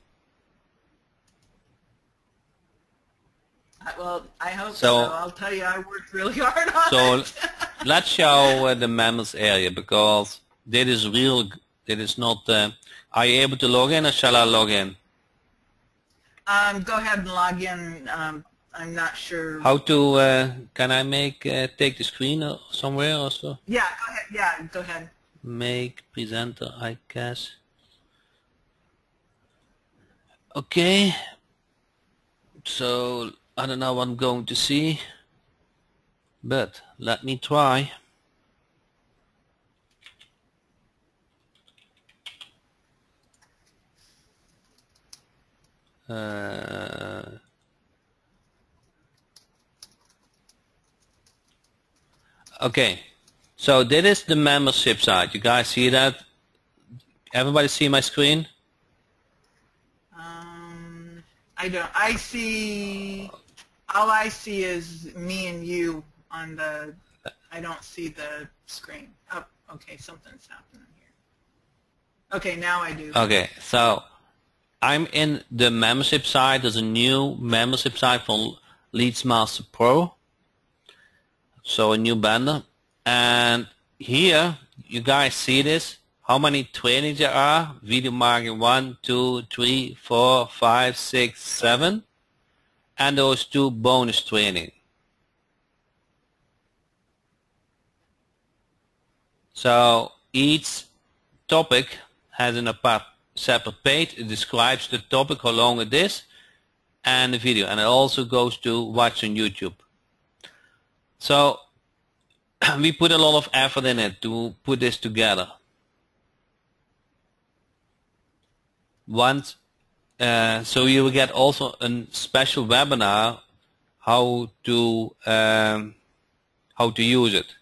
Well, I hope so. I'll tell you, I worked really hard on it. So let's show the members area, because that is real. That is not. Are you able to log in, or shall I log in? Go ahead and log in. I'm not sure. How to? Can I take the screen or somewhere also? Yeah, go ahead. Yeah, go ahead. Make presenter, I guess. Okay. So I don't know what I'm going to see, but let me try. Okay, so this is the membership site. You guys see that? Everybody see my screen? I don't. I see. All I see is me and you on the. I don't see the screen. Oh, okay. Something's happening here. Okay, now I do. Okay, so I'm in the membership site. There's a new membership site for LeadsMaster Pro. So a new banner, and here you guys see this, how many trainings there are. Video marketing 1, 2, 3, 4, 5, 6, 7, and those 2 bonus training. So each topic has a separate page. It describes the topic, how long it is, and the video, and it also goes to watch on YouTube. So we put a lot of effort in it to put this together. Once, so you will get also a special webinar how to use it.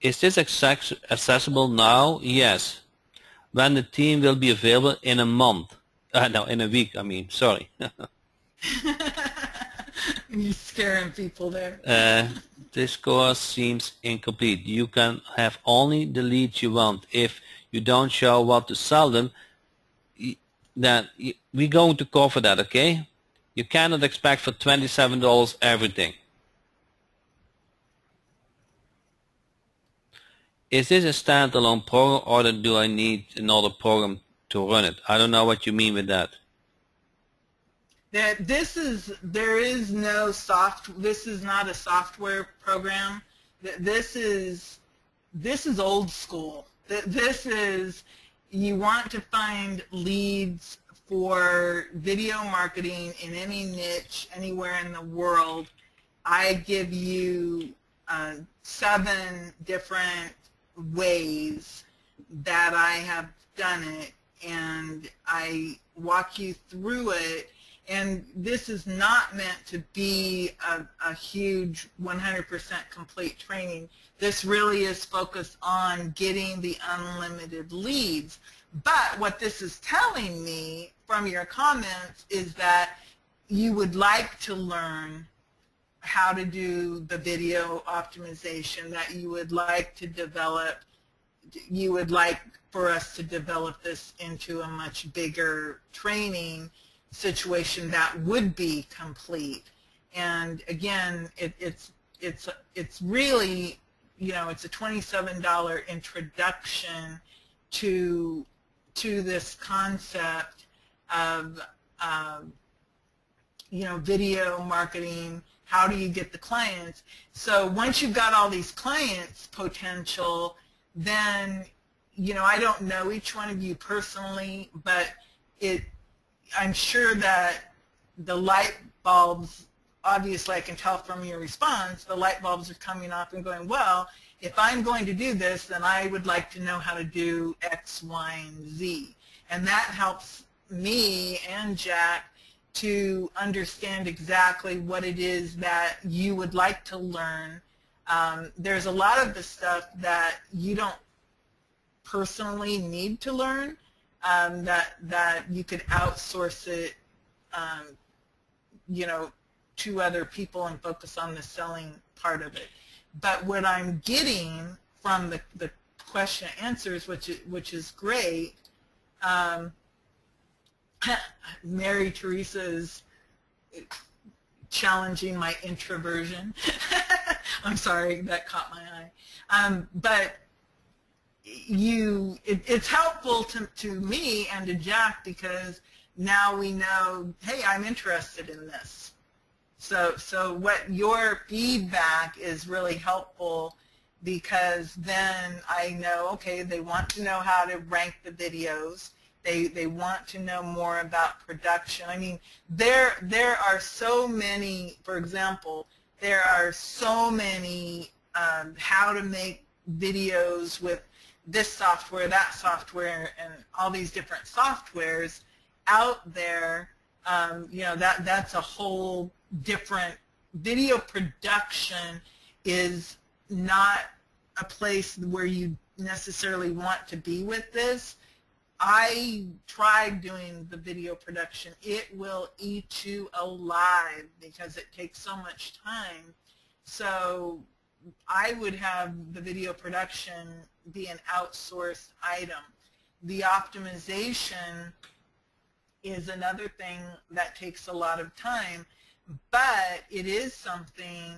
Is this accessible now? Yes. When the team will be available in a month. No, in a week. I mean, sorry. You're scaring people there. This course seems incomplete. You can have only the leads you want. If you don't show what to sell them, then we're going to cover that, okay? You cannot expect for $27 everything. Is this a standalone program, or do I need another program to run it? I don't know what you mean with that. This is not a software program. This is old school. This is, you want to find leads for video marketing in any niche anywhere in the world, I give you 7 different ways that I have done it, and I walk you through it. And this is not meant to be a huge 100% complete training. This really is focused on getting the unlimited leads. But what this is telling me from your comments is that you would like to learn how to do the video optimization, that you would like to develop, you would like for us to develop this into a much bigger training situation that would be complete. And again, it's really, you know, it's a $27 introduction to this concept of you know, video marketing. How do you get the clients? So once you've got all these clients potential, then, you know, I don't know each one of you personally, but I'm sure that the light bulbs, obviously I can tell from your response, the light bulbs are coming off and going, well, if I'm going to do this, then I would like to know how to do X, Y, and Z. And that helps me and Jack to understand exactly what it is that you would like to learn. There's a lot of the stuff that you don't personally need to learn, that you could outsource it, you know, to other people and focus on the selling part of it. But what I'm getting from the question and answers, which is great, Mary Teresa's challenging my introversion. I'm sorry, that caught my eye. But it's helpful to me and to Jack, because now we know, hey, I'm interested in this. So what your feedback is really helpful, because then I know, okay, they want to know how to rank the videos. They want to know more about production. I mean, there are so many, for example, there are so many how to make videos with this software, that software, and all these different softwares out there. You know, that's a whole different, video production is not a place where you necessarily want to be with this. I tried doing the video production. It will eat you alive because it takes so much time. So I would have the video production be an outsourced item. The optimization is another thing that takes a lot of time, but it is something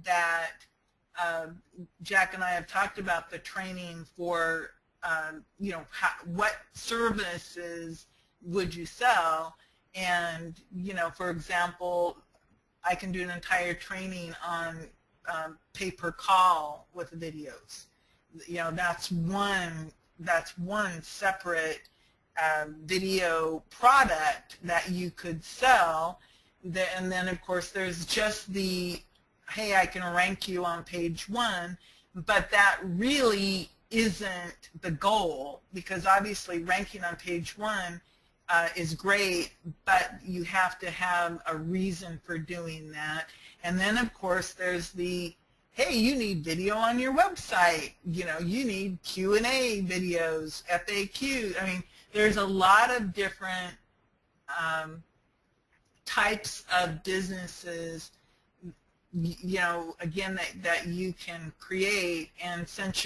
that Jack and I have talked about, the training for, you know, what services would you sell? And, you know, for example, I can do an entire training on pay-per-call with videos. You know, that's one separate video product that you could sell. And then, of course, there's just the, hey, I can rank you on page 1, but that really isn't the goal, because obviously ranking on page 1 is great, but you have to have a reason for doing that. And then, of course, there's the, hey, you need video on your website. You know, you need Q&A videos, FAQ. I mean, there's a lot of different types of businesses, you know, again, that you can create. And since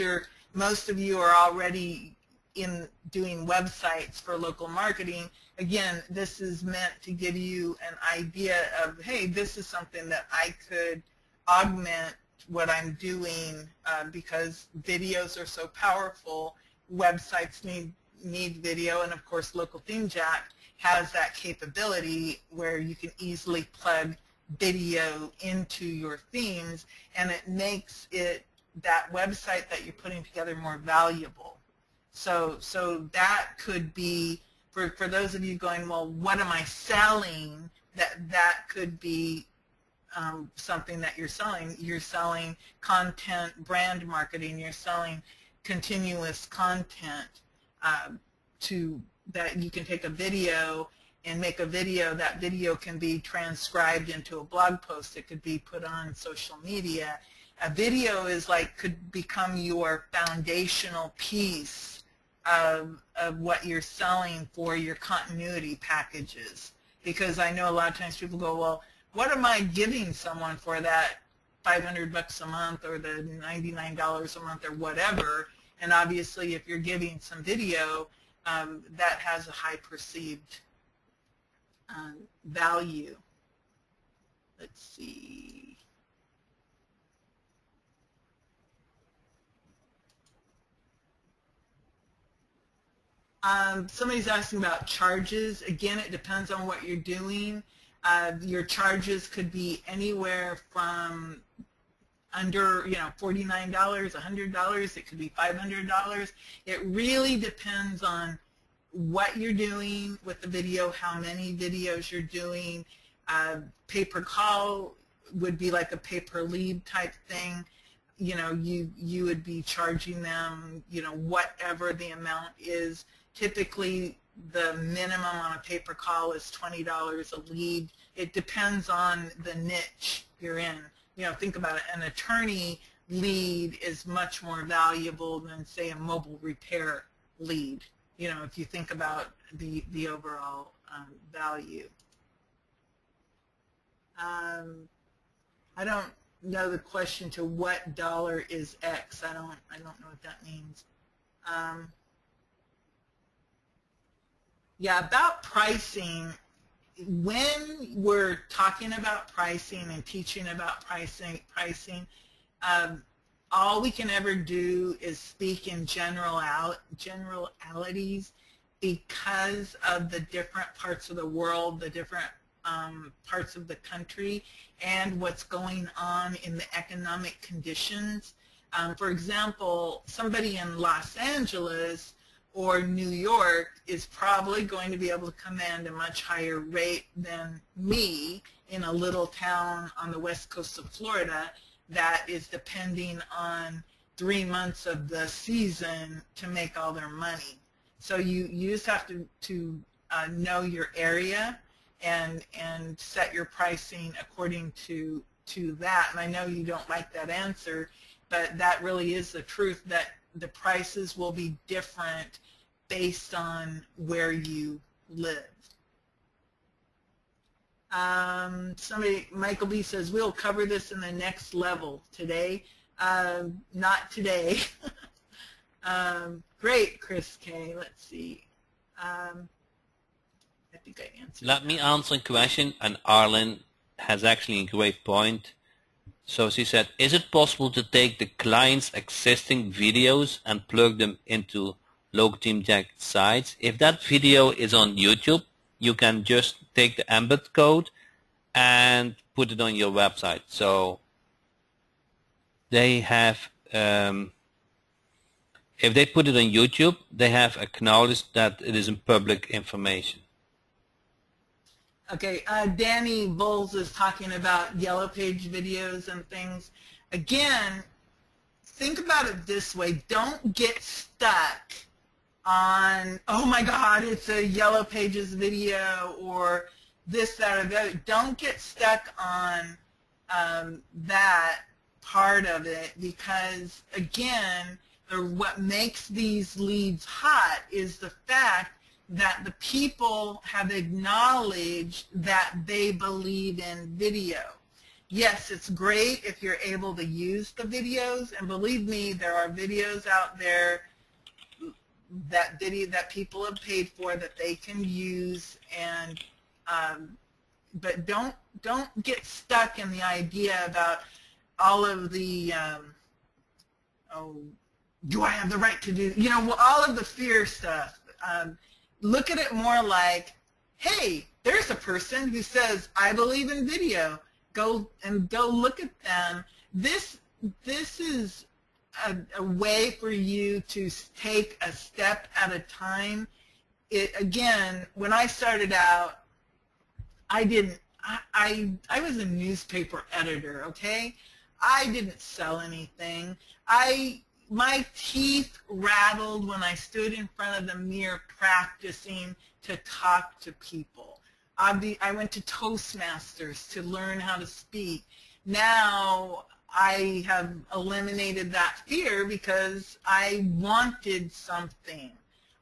most of you are already in doing websites for local marketing, again, this is meant to give you an idea of, hey, this is something that I could augment what I'm doing, because videos are so powerful. Websites need video, and of course Local Theme Jack has that capability where you can easily plug video into your themes, and it makes that website that you're putting together more valuable. So that could be, for those of you going, well, what am I selling? That could be something that you're selling. You're selling content, brand marketing. You're selling continuous content that you can take a video and make a video. That video can be transcribed into a blog post. It could be put on social media. A video is could become your foundational piece of what you're selling for your continuity packages. Because I know a lot of times people go, well, what am I giving someone for that $500 a month or the $99 a month or whatever? And obviously if you're giving some video, that has a high perceived value. Let's see. Somebody's asking about charges. Again, it depends on what you're doing. Your charges could be anywhere from under, $49, $100. It could be $500. It really depends on what you're doing with the video, how many videos you're doing. Pay-per-call would be like a pay-per-lead type thing. You would be charging them, whatever the amount is. Typically, the minimum on a pay-per-call is $20 a lead. It depends on the niche you're in. Think about it. An attorney lead is much more valuable than, say, a mobile repair lead. If you think about the overall value. I don't know the question to what dollar is X. I don't know what that means. Yeah, about pricing. When we're talking about pricing and teaching about pricing, all we can ever do is speak in generalities because of the different parts of the world, the different parts of the country, and what's going on in the economic conditions. For example, somebody in Los Angeles or New York is probably going to be able to command a much higher rate than me in a little town on the west coast of Florida that is depending on 3 months of the season to make all their money. So you just have to know your area and set your pricing according to that. And I know you don't like that answer, but that really is the truth, that the prices will be different based on where you live. Michael B says, we'll cover this in the next level today. Not today. Great, Chris K. Let's see. I think I answered Let me answer a question, and Arlen has actually a great point. So she said, is it possible to take the client's existing videos and plug them into Local Team Jack sites? If that video is on YouTube, you can just take the embed code and put it on your website. So they have, if they put it on YouTube, they have acknowledged that it isn't public information. Okay, Danny Bowles is talking about Yellow Page videos and things. Again, think about it this way. Don't get stuck on, oh my God, it's a Yellow Pages video or this, that, or that. Don't get stuck on that part of it, because, again, what makes these leads hot is the fact that the people have acknowledged that they believe in video. Yes, it's great if you're able to use the videos, and believe me, there are videos out there that people have paid for that they can use, and but don't get stuck in the idea about all of the oh, do I have the right to do, all of the fear stuff. Look at it more like, hey, there's a person who says, I believe in video. Go look at them. This is a way for you to take a step at a time. Again, when I started out, I didn't I was a newspaper editor, okay? I didn't sell anything. My teeth rattled when I stood in front of the mirror practicing to talk to people. I went to Toastmasters to learn how to speak. Now I have eliminated that fear because I wanted something.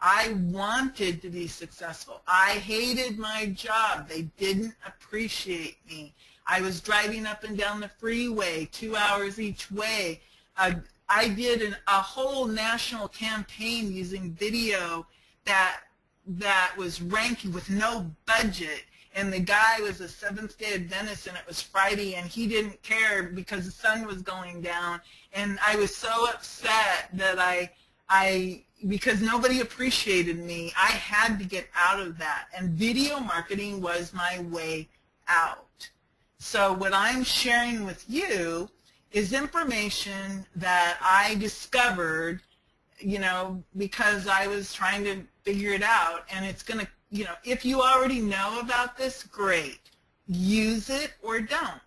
I wanted to be successful. I hated my job. They didn't appreciate me. I was driving up and down the freeway 2 hours each way. I did a whole national campaign using video that was ranking with no budget. And the guy was a Seventh-day Adventist, and it was Friday, and he didn't care because the sun was going down. And I was so upset that because nobody appreciated me, I had to get out of that. And video marketing was my way out. So what I'm sharing with you is information that I discovered, because I was trying to figure it out. And it's going to, if you already know about this, great. Use it or don't.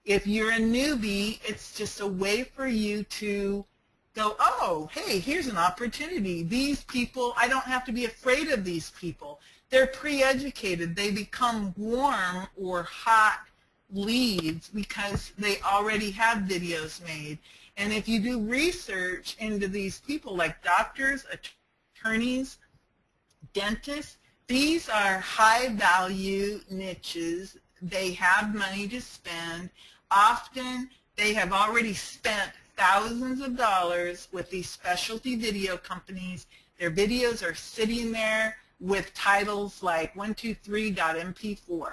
If you're a newbie, it's just a way for you to go, oh, hey, here's an opportunity. These people, I don't have to be afraid of these people. They're pre-educated. They become warm or hot leads because they already have videos made. And if you do research into these people like doctors, attorneys, dentists, these are high-value niches. They have money to spend. Often they have already spent thousands of dollars with these specialty video companies. Their videos are sitting there with titles like 123.mp4,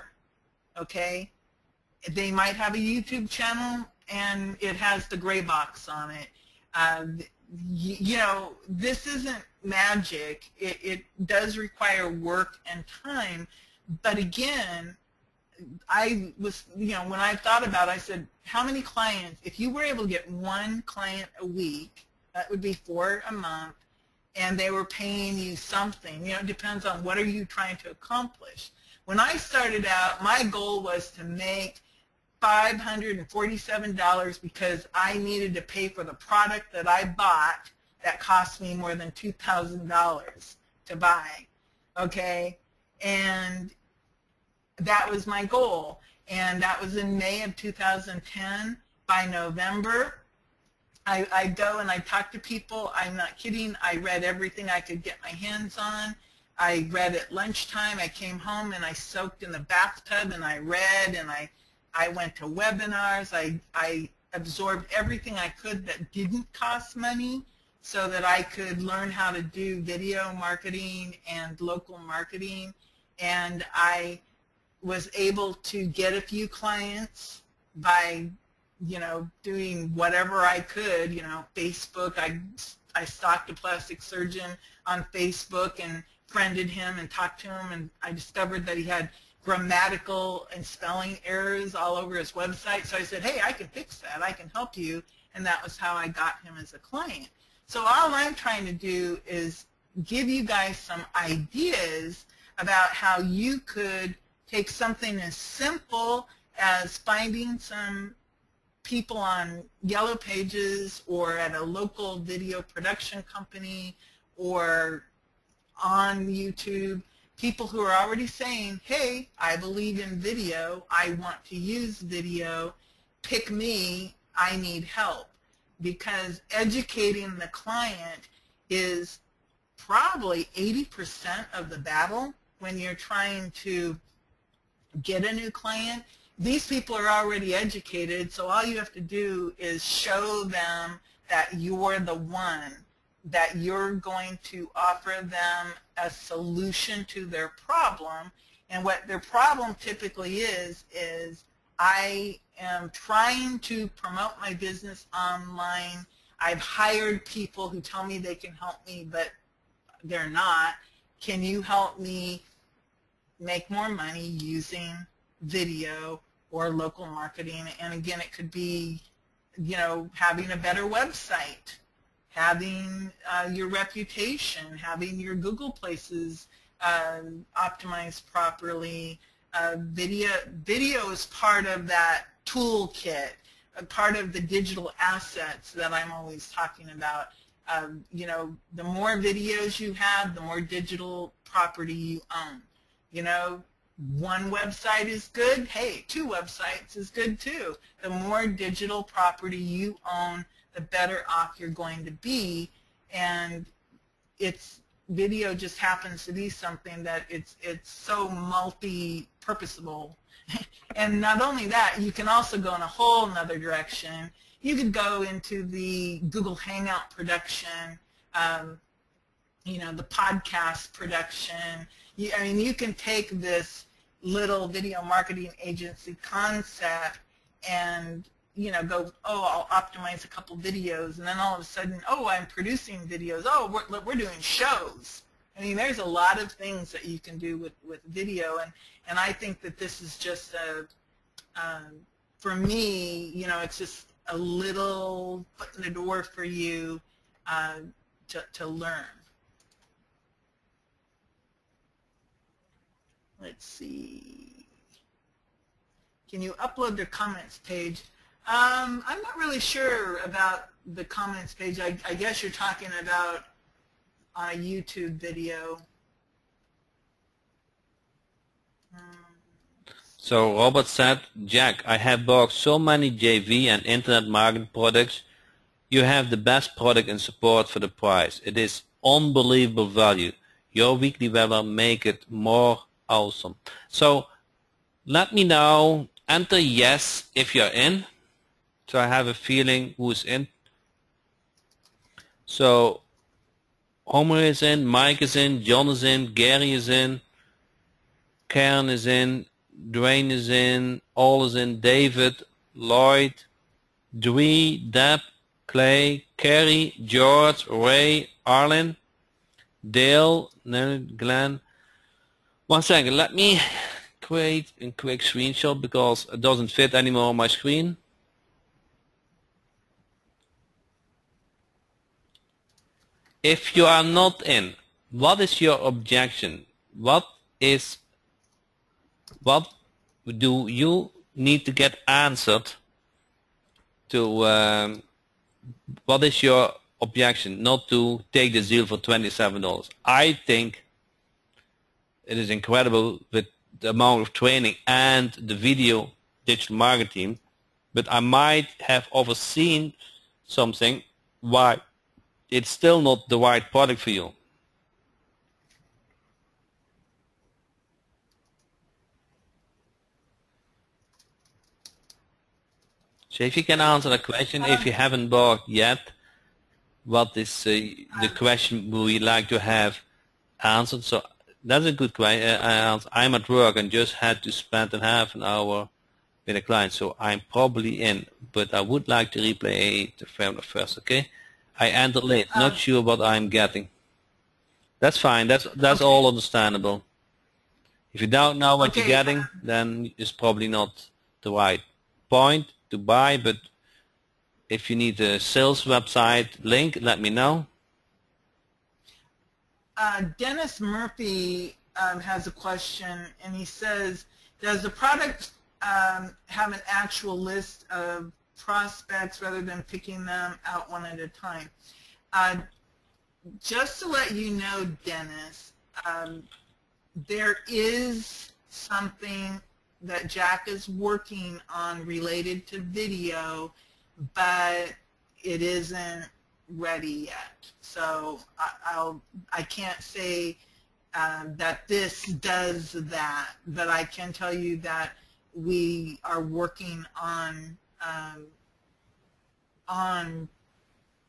okay? They might have a YouTube channel and it has the gray box on it. This isn't magic. It does require work and time, but again, I was, when I thought about it, I said, how many clients, if you were able to get one client a week, that would be 4 a month, and they were paying you something. It depends on what are you trying to accomplish. When I started out, my goal was to make $547 because I needed to pay for the product that I bought that cost me more than $2,000 to buy, okay? And that was my goal, and that was in May of 2010. By November, I go and I talk to people. I'm not kidding. I read everything I could get my hands on. I read at lunchtime. I came home and I soaked in the bathtub and I read, and I went to webinars. I absorbed everything I could that didn't cost money so that I could learn how to do video marketing and local marketing. And I was able to get a few clients by, doing whatever I could, Facebook. I stalked a plastic surgeon on Facebook and friended him and talked to him, and I discovered that he had grammatical and spelling errors all over his website. So I said, hey, I can fix that. I can help you. And that was how I got him as a client. So all I'm trying to do is give you guys some ideas about how you could take something as simple as finding some people on Yellow Pages or at a local video production company or on YouTube, people who are already saying, hey, I believe in video, I want to use video, pick me, I need help. Because educating the client is probably 80% of the battle when you're trying to get a new client. These people are already educated, so all you have to do is show them that you're the one, that you're going to offer them a solution to their problem. And what their problem typically is I am trying to promote my business online. I've hired people who tell me they can help me, but they're not. Can you help me make more money using video or local marketing? And again, it could be, having a better website, having your reputation, having your Google Places optimized properly, Video is part of that toolkit, a part of the digital assets that I'm always talking about. You know, the more videos you have, the more digital property you own. You know, one website is good. Hey, 2 websites is good too. The more digital property you own, the better off you're going to be. And video just happens to be something that it's so multi-purposable. And not only that, you can also go in a whole nother direction. You could go into the Google Hangout production, you know, the podcast production. I mean, you can take this little video marketing agency concept and, you know, go, oh, I'll optimize a couple videos, and then all of a sudden, oh, I'm producing videos. Oh, we're doing shows. I mean, there's a lot of things that you can do with video, and I think that this is just for me, you know, it's just a little foot in the door for you to learn. Let's see. Can you upload the comments page? I'm not really sure about the comments page. I guess you're talking about on a YouTube video. So Robert said, Jack, I have bought so many JV and internet marketing products. You have the best product and support for the price. It is unbelievable value. Your weekly webinar make it more awesome. So let me know, enter yes if you're in. So I have a feeling who's in. So Homer is in, Mike is in, John is in, Gary is in, Karen is in, Dwayne is in, All is in, David, Lloyd, Dwee, Deb, Clay, Kerry, George, Ray, Arlen, Dale, Glenn. 1 second, let me create a quick screenshot because it doesn't fit anymore on my screen. If you are not in, what is your objection? What do you need to get answered to, what is your objection not to take the deal for $27? I think it is incredible with the amount of training and the video digital marketing, but I might have overseen something why it's still not the right product for you. So if you can answer the question, if you haven't bought yet, what is the question we like to have answered? So that's a good question. I'm at work and just had to spend half an hour with a client, so I'm probably in, but I would like to replay the webinar first, okay? I entered late, not sure what I'm getting. That's fine, that's okay. All understandable. If you don't know what you're getting, then it's probably not the right point to buy, but if you need a sales website link, let me know. Dennis Murphy has a question, and he says, does the product have an actual list of prospects rather than picking them out one at a time? Just to let you know, Dennis, there is something that Jack is working on related to video, but it isn't ready yet. So I can't say that this does that, but I can tell you that we are working on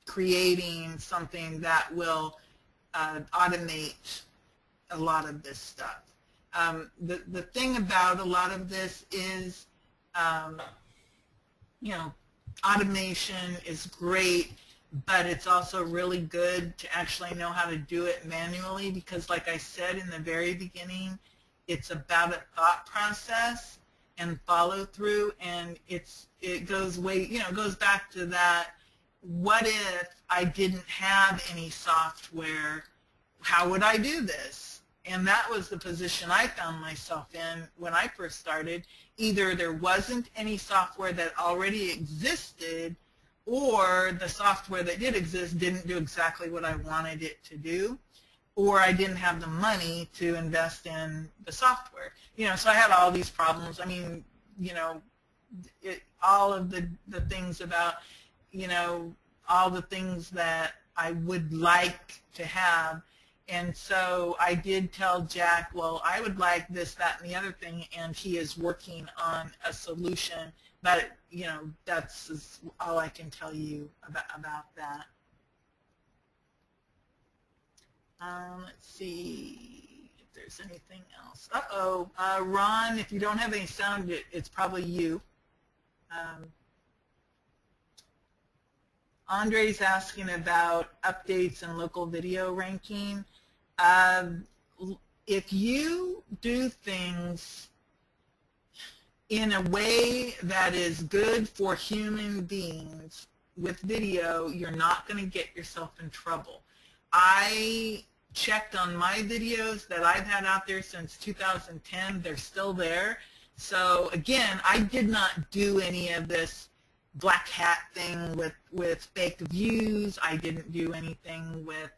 creating something that will automate a lot of this stuff. The thing about a lot of this is, you know, automation is great, but it's also really good to actually know how to do it manually, because like I said in the very beginning, it's about a thought process and follow through, and it goes way, you know, it goes back to that, what if I didn't have any software, how would I do this? And that was the position I found myself in when I first started. Either there wasn't any software that already existed, or the software that did exist didn't do exactly what I wanted it to do, or I didn't have the money to invest in the software. So I had all these problems. I mean, all of the things about, all the things that I would like to have. And so I did tell Jack, well, I would like this, that, and the other thing, and he is working on a solution. But, that's all I can tell you about that. Let's see if there's anything else. Uh-oh. Ron, if you don't have any sound, it's probably you. Andre's asking about updates and local video ranking. If you do things in a way that is good for human beings with video, you're not going to get yourself in trouble. I checked on my videos that I've had out there since 2010. They're still there. So again, I did not do any of this black hat thing with fake views. I didn't do anything with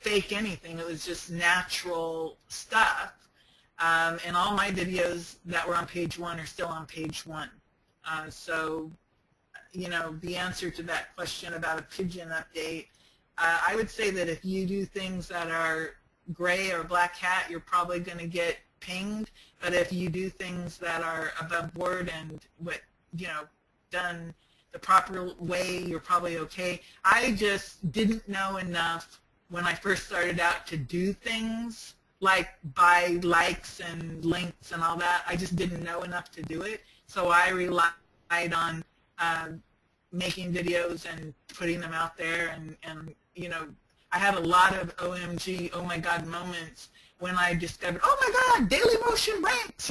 fake anything. It was just natural stuff. And all my videos that were on page 1 are still on page 1. So the answer to that question about a pigeon update, I would say that if you do things that are gray or black hat, you're probably going to get pinged. But if you do things that are above board and done the proper way, you're probably okay. I just didn't know enough when I first started out to do things like buy likes and links and all that. I just didn't know enough to do it. So I relied on making videos and putting them out there. And I had a lot of OMG, oh my God moments when I discovered, oh my God, Dailymotion ranks,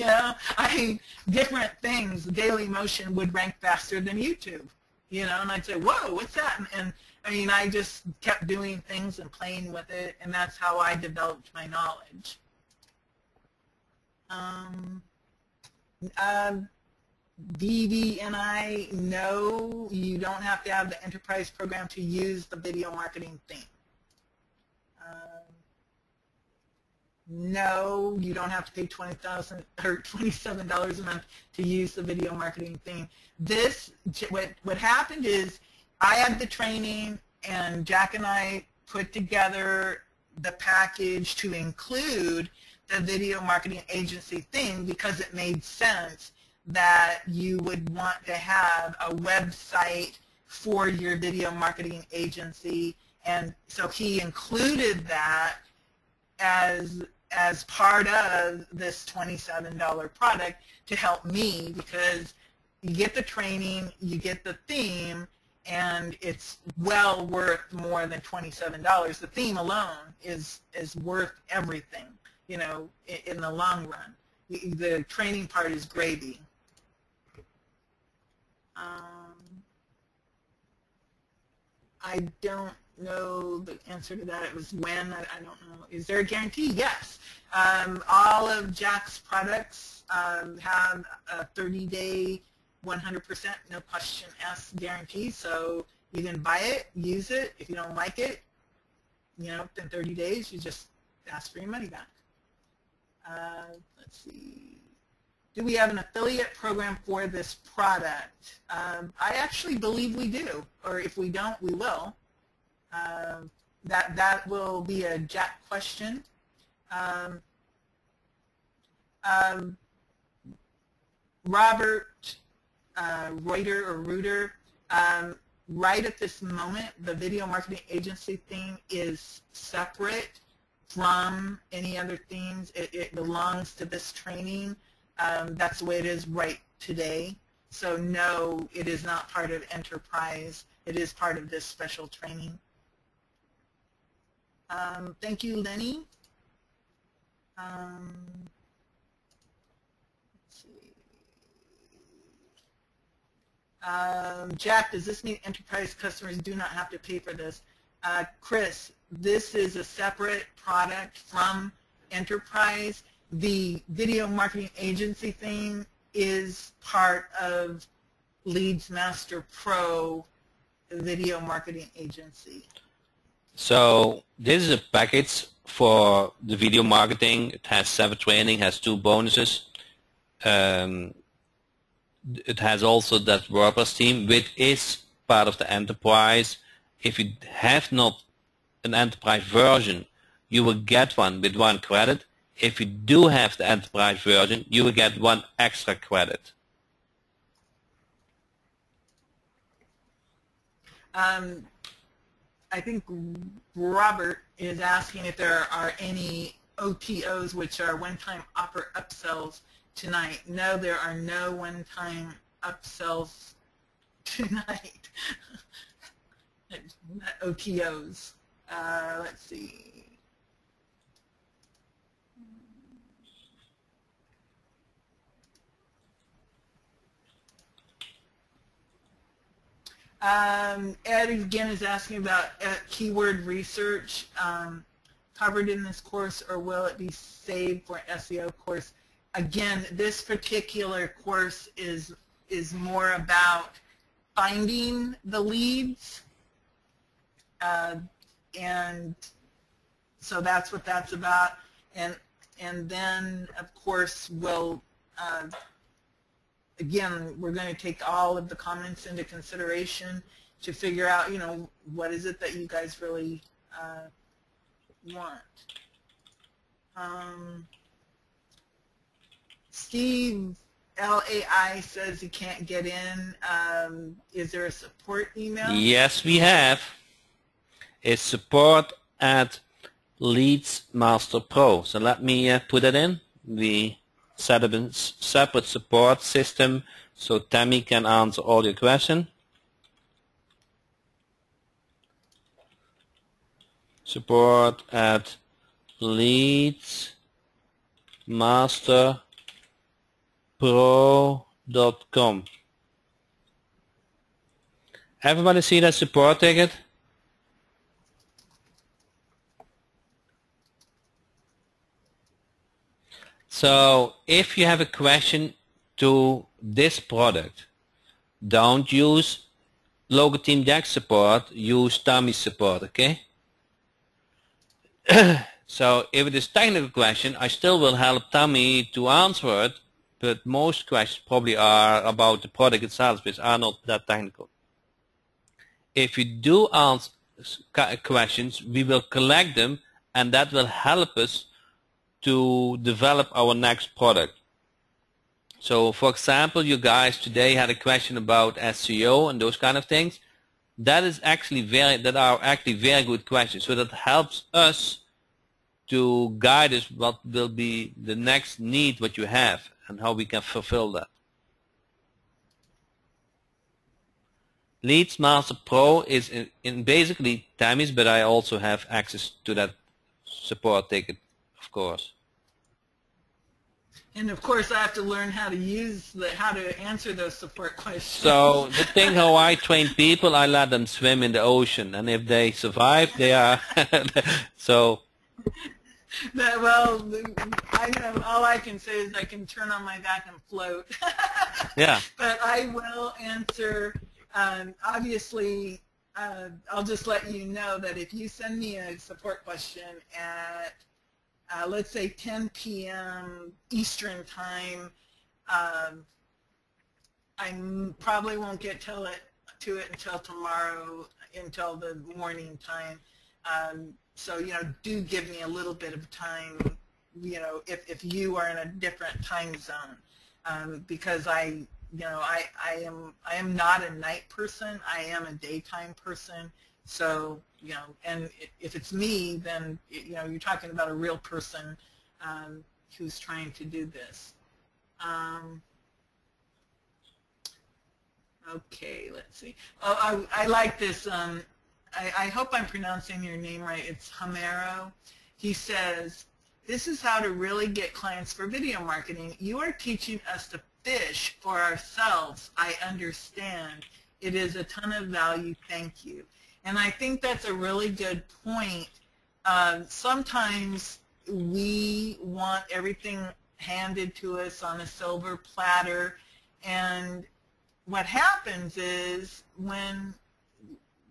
different things. Dailymotion would rank faster than YouTube, and I'd say, whoa, what's that? And I mean, I just kept doing things and playing with it, and that's how I developed my knowledge. DVNI, no, you don't have to have the enterprise program to use the video marketing theme. No, you don't have to pay $20,000 or $27 a month to use the video marketing theme. What happened is I had the training, and Jack and I put together the package to include the video marketing agency theme because it made sense that you would want to have a website for your video marketing agency. And so he included that as part of this $27 product to help me, because you get the training, you get the theme, and it's well worth more than $27. The theme alone is worth everything, in the long run. The training part is gravy. I don't know the answer to that. It was when, I don't know. Is there a guarantee? Yes. All of Jack's products have a 30-day, 100%, no question asked guarantee. So you can buy it, use it. If you don't like it, within 30 days, you just ask for your money back. Let's see. Do we have an affiliate program for this product? I actually believe we do, or if we don't, we will. That will be a Jack question. Robert Reuter, right at this moment, the video marketing agency theme is separate from any other themes. It belongs to this training. That's the way it is right today. So no, it is not part of Enterprise. It is part of this special training. Thank you, Lenny. Let's see. Jack, does this mean Enterprise customers do not have to pay for this? Chris, this is a separate product from Enterprise. The video marketing agency thing is part of LeadsMaster Pro video marketing agency. So this is a package for the video marketing. It has 7 training, has 2 bonuses. It has also that WordPress theme, which is part of the Enterprise. If you have not an Enterprise version, you will get one with 1 credit. If you do have the Enterprise version, you will get 1 extra credit. I think Robert is asking if there are any OTOs, which are one-time offer upsells tonight. No, there are no one-time upsells tonight. OTOs. Let's see. Ed again is asking about keyword research covered in this course, or will it be saved for SEO course? Again, this particular course is more about finding the leads, and so that's what that's about. And then of course we'll again, we're going to take all of the comments into consideration to figure out, what is it that you guys really want. Steve LAI says he can't get in. Is there a support email? Yes, we have. It's support@LeadsMaster Pro. So let me put it in. We set up a separate support system so Tammy can answer all your questions. support@leadsmasterpro.com. Everybody see that support ticket? So if you have a question to this product, don't use Logo Team Deck support, use Tammy support, okay? So if it is technical question, I still will help Tammy to answer it, but most questions probably are about the product itself, which are not that technical. If you do answer questions, we will collect them, and that will help us to develop our next product. So for example, you guys today had a question about SEO and those kind of things. That are actually very good questions. So that helps us to guide us what will be the next need what you have and how we can fulfill that. LeadsMaster Pro is in basically Tammy's, but I also have access to that support ticket, of course. And of course, I have to learn how to how to answer those support questions. So the thing how I train people, I let them swim in the ocean, and if they survive, they are so. Well, all I can say is I can turn on my back and float. Yeah. But I will answer. Obviously, I'll just let you know that if you send me a support question at let's say 10 p.m. Eastern time, I probably won't get to it until tomorrow, until the morning time. So, do give me a little bit of time, if you are in a different time zone, because I am not a night person. I am a daytime person. So, and if it's me, then, you're talking about a real person who's trying to do this. Okay, let's see. Oh, I like this. I hope I'm pronouncing your name right. It's Homero. He says, this is how to really get clients for video marketing. You are teaching us to fish for ourselves. I understand. It is a ton of value. Thank you. And I think that's a really good point. Sometimes we want everything handed to us on a silver platter, and what happens is when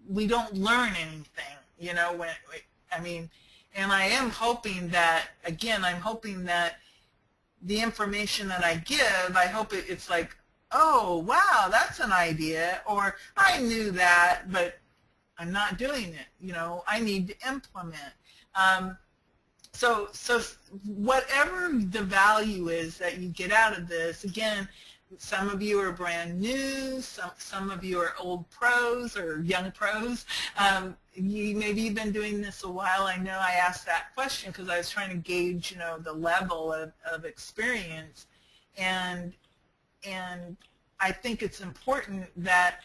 we don't learn anything, you know, I mean, and I am hoping that, again, I'm hoping that the information that I give, I hope it's like, oh, wow, that's an idea, or I knew that, but I'm not doing it. You know, I need to implement. So whatever the value is that you get out of this, again, some of you are brand new, some of you are old pros or young pros. You maybe you've been doing this a while. I know I asked that question because I was trying to gauge, you know, the level of experience, and I think it's important that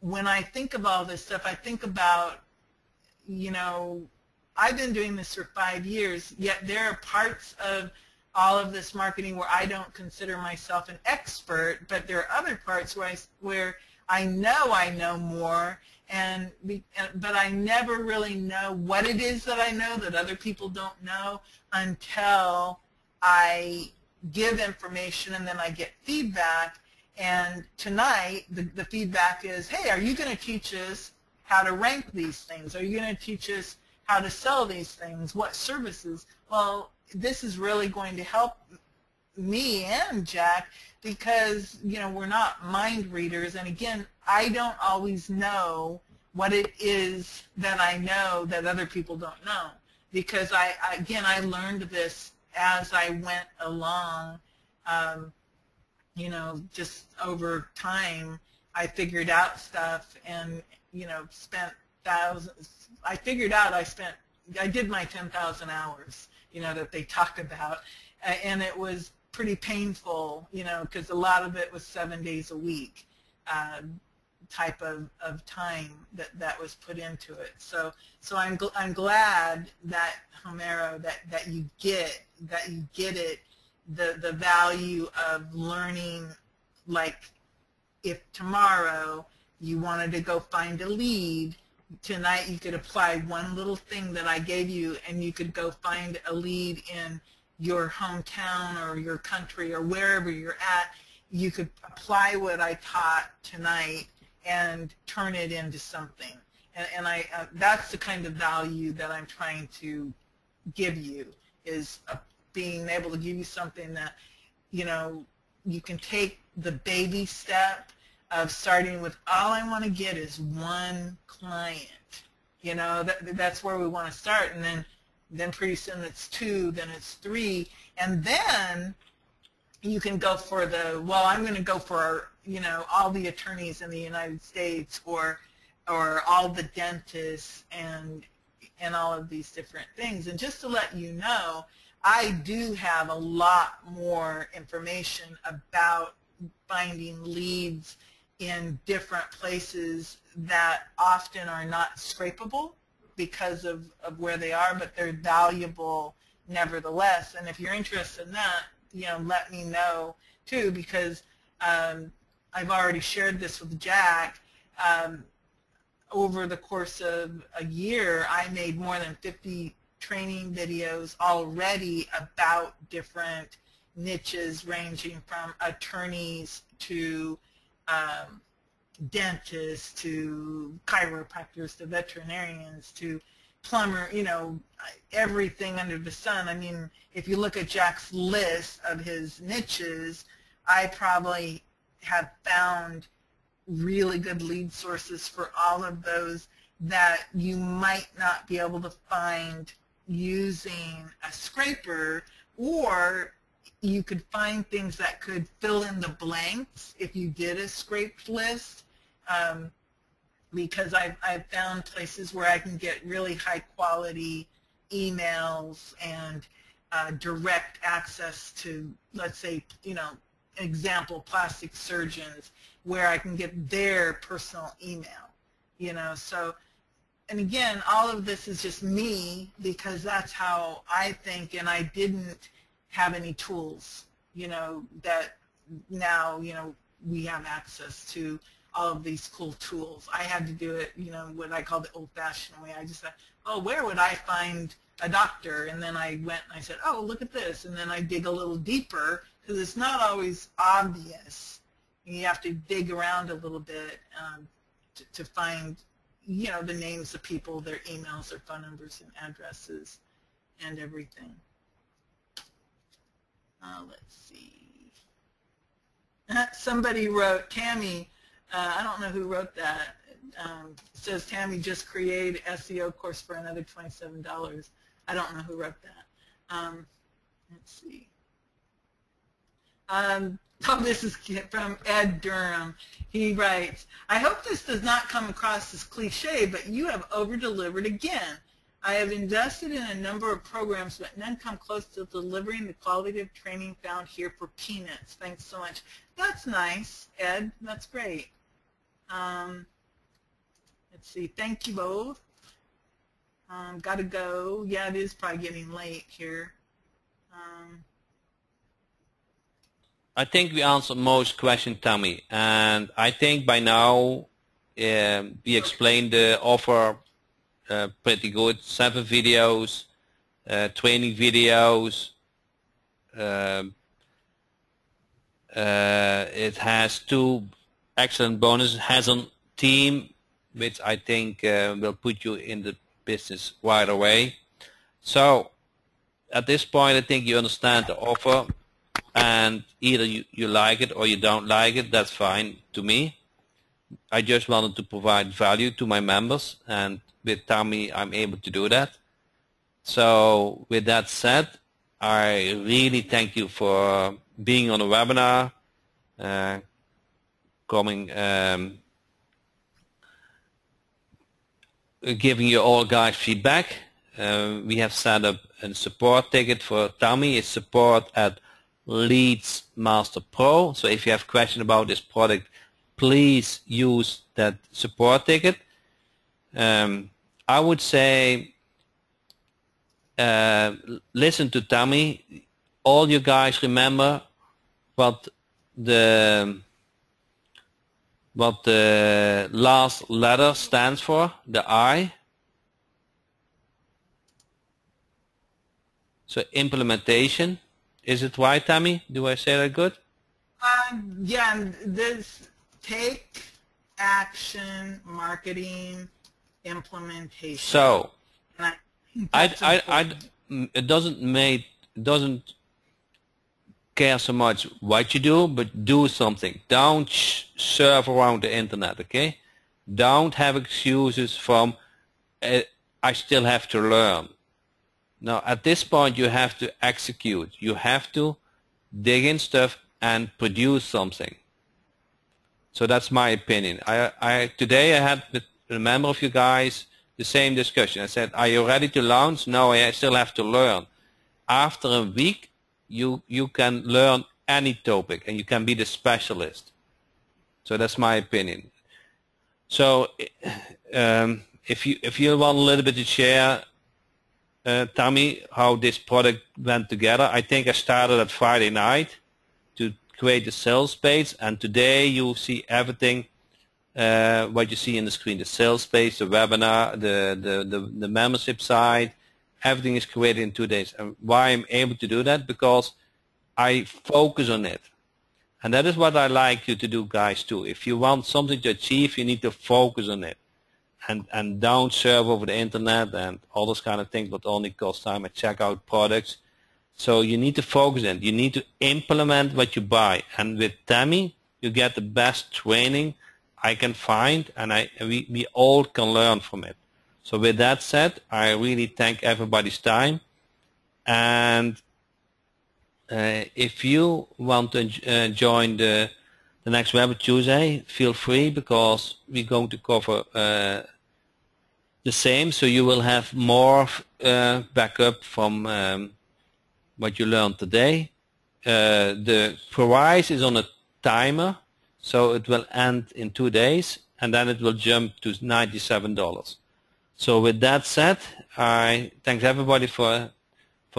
when I think of all this stuff, I think about, you know, I've been doing this for 5 years, yet there are parts of all of this marketing where I don't consider myself an expert, but there are other parts where I know more, but I never really know what it is that I know that other people don't know until I give information and then I get feedback. And tonight, the feedback is, hey, are you going to teach us how to rank these things? Are you going to teach us how to sell these things? What services? Well, this is really going to help me and Jack because, you know, we're not mind readers. And again, I don't always know what it is that I know that other people don't know, because I learned this as I went along. You know, just over time, I figured out stuff and, you know, spent thousands. I figured out I did my 10,000 hours, you know, that they talk about, and it was pretty painful, you know, because a lot of it was 7 days a week type of time that was put into it. So I'm glad that, Homero, that you get it. The value of learning, like if tomorrow you wanted to go find a lead, tonight you could apply one little thing that I gave you and you could go find a lead in your hometown or your country or wherever you're at. You could apply what I taught tonight and turn it into something. And that's the kind of value that I'm trying to give you, is being able to give you something that, you know, you can take the baby step of starting with, all I want to get is one client. You know, that's where we want to start, and then pretty soon it's 2, then it's 3, and then you can go for I'm going to go for, you know, all the attorneys in the United States, or all the dentists and all of these different things. And just to let you know, I do have a lot more information about finding leads in different places that often are not scrapable because of where they are, but they're valuable nevertheless. And if you're interested in that, you know, let me know too, because I've already shared this with Jack. Over the course of a year, I made more than 50 training videos already about different niches, ranging from attorneys to dentists to chiropractors to veterinarians to plumber, you know, everything under the sun. I mean, if you look at Jack's list of his niches, I probably have found really good lead sources for all of those that you might not be able to find using a scraper, or you could find things that could fill in the blanks if you did a scraped list, because I've found places where I can get really high quality emails and direct access to, let's say, you know, example, plastic surgeons, where I can get their personal email, you know. So, and again, all of this is just me, because that's how I think, and I didn't have any tools, you know, that now, you know, we have access to all of these cool tools. I had to do it, you know, what I call the old-fashioned way. I just said, oh, where would I find a doctor? And then I went and I said, oh, look at this. And then I dig a little deeper because it's not always obvious. You have to dig around a little bit to find, you know, the names of people, their emails, their phone numbers and addresses and everything. Let's see. Somebody wrote, Tammy, I don't know who wrote that. It says, Tammy just created SEO course for another $27. I don't know who wrote that. Let's see. Oh, this is from Ed Durham. He writes, I hope this does not come across as cliche, but you have over-delivered again. I have invested in a number of programs, but none come close to delivering the quality of training found here for peanuts. Thanks so much. That's nice, Ed. That's great. Let's see. Thank you both. Gotta go. Yeah, it is probably getting late here. I think we answered most questions, Tammy, and I think by now we explained the offer pretty good. 7 videos, training videos. It has 2 excellent bonuses. It has a team, which I think will put you in the business right away. So at this point, I think you understand the offer. And either you like it or you don't like it, that's fine to me. I just wanted to provide value to my members, and with Tammy I'm able to do that. So with that said, I really thank you for being on the webinar, giving you all guys feedback. We have set up a support ticket for Tammy. It's support at Leads Master Pro. So if you have questions about this product, please use that support ticket. I would say listen to Tammy. All you guys remember what the last letter stands for, the I. So implementation. Is it right, Tammy? Do I say that good? Yeah, this take action, marketing, implementation. So, it doesn't care so much what you do, but do something. Don't surf around the internet, okay? Don't have excuses from I still have to learn. Now, at this point, you have to execute. You have to dig in stuff and produce something. So that's my opinion. Today I had with a member of you guys the same discussion. I said, are you ready to launch? No, I still have to learn. After a week, you can learn any topic and you can be the specialist. So that's my opinion. So if you want a little bit to share, Tammy, how this product went together. I think I started at Friday night to create the sales page, and today you'll see everything what you see in the screen, the sales page, the webinar, the membership site, everything is created in 2 days. And why I'm able to do that? Because I focus on it. And that is what I like you to do, guys, too. If you want something to achieve, you need to focus on it. And don't surf over the internet and all those kind of things, but only cost time and check out products. So you need to focus on it. You need to implement what you buy. And with Tammy, you get the best training I can find, and we all can learn from it. So with that said, I really thank everybody's time. And if you want to join the next Webinar Tuesday, feel free, because we're going to cover the same, so you will have more backup from what you learned today. The price is on a timer, so it will end in 2 days, and then it will jump to $97. So with that said, I thank everybody for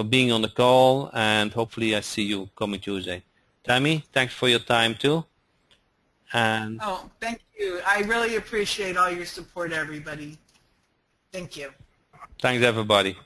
being on the call, and hopefully I see you coming Tuesday. Tammy, thanks for your time too. And Oh, thank you. I really appreciate all your support, everybody. Thank you. thanks, everybody.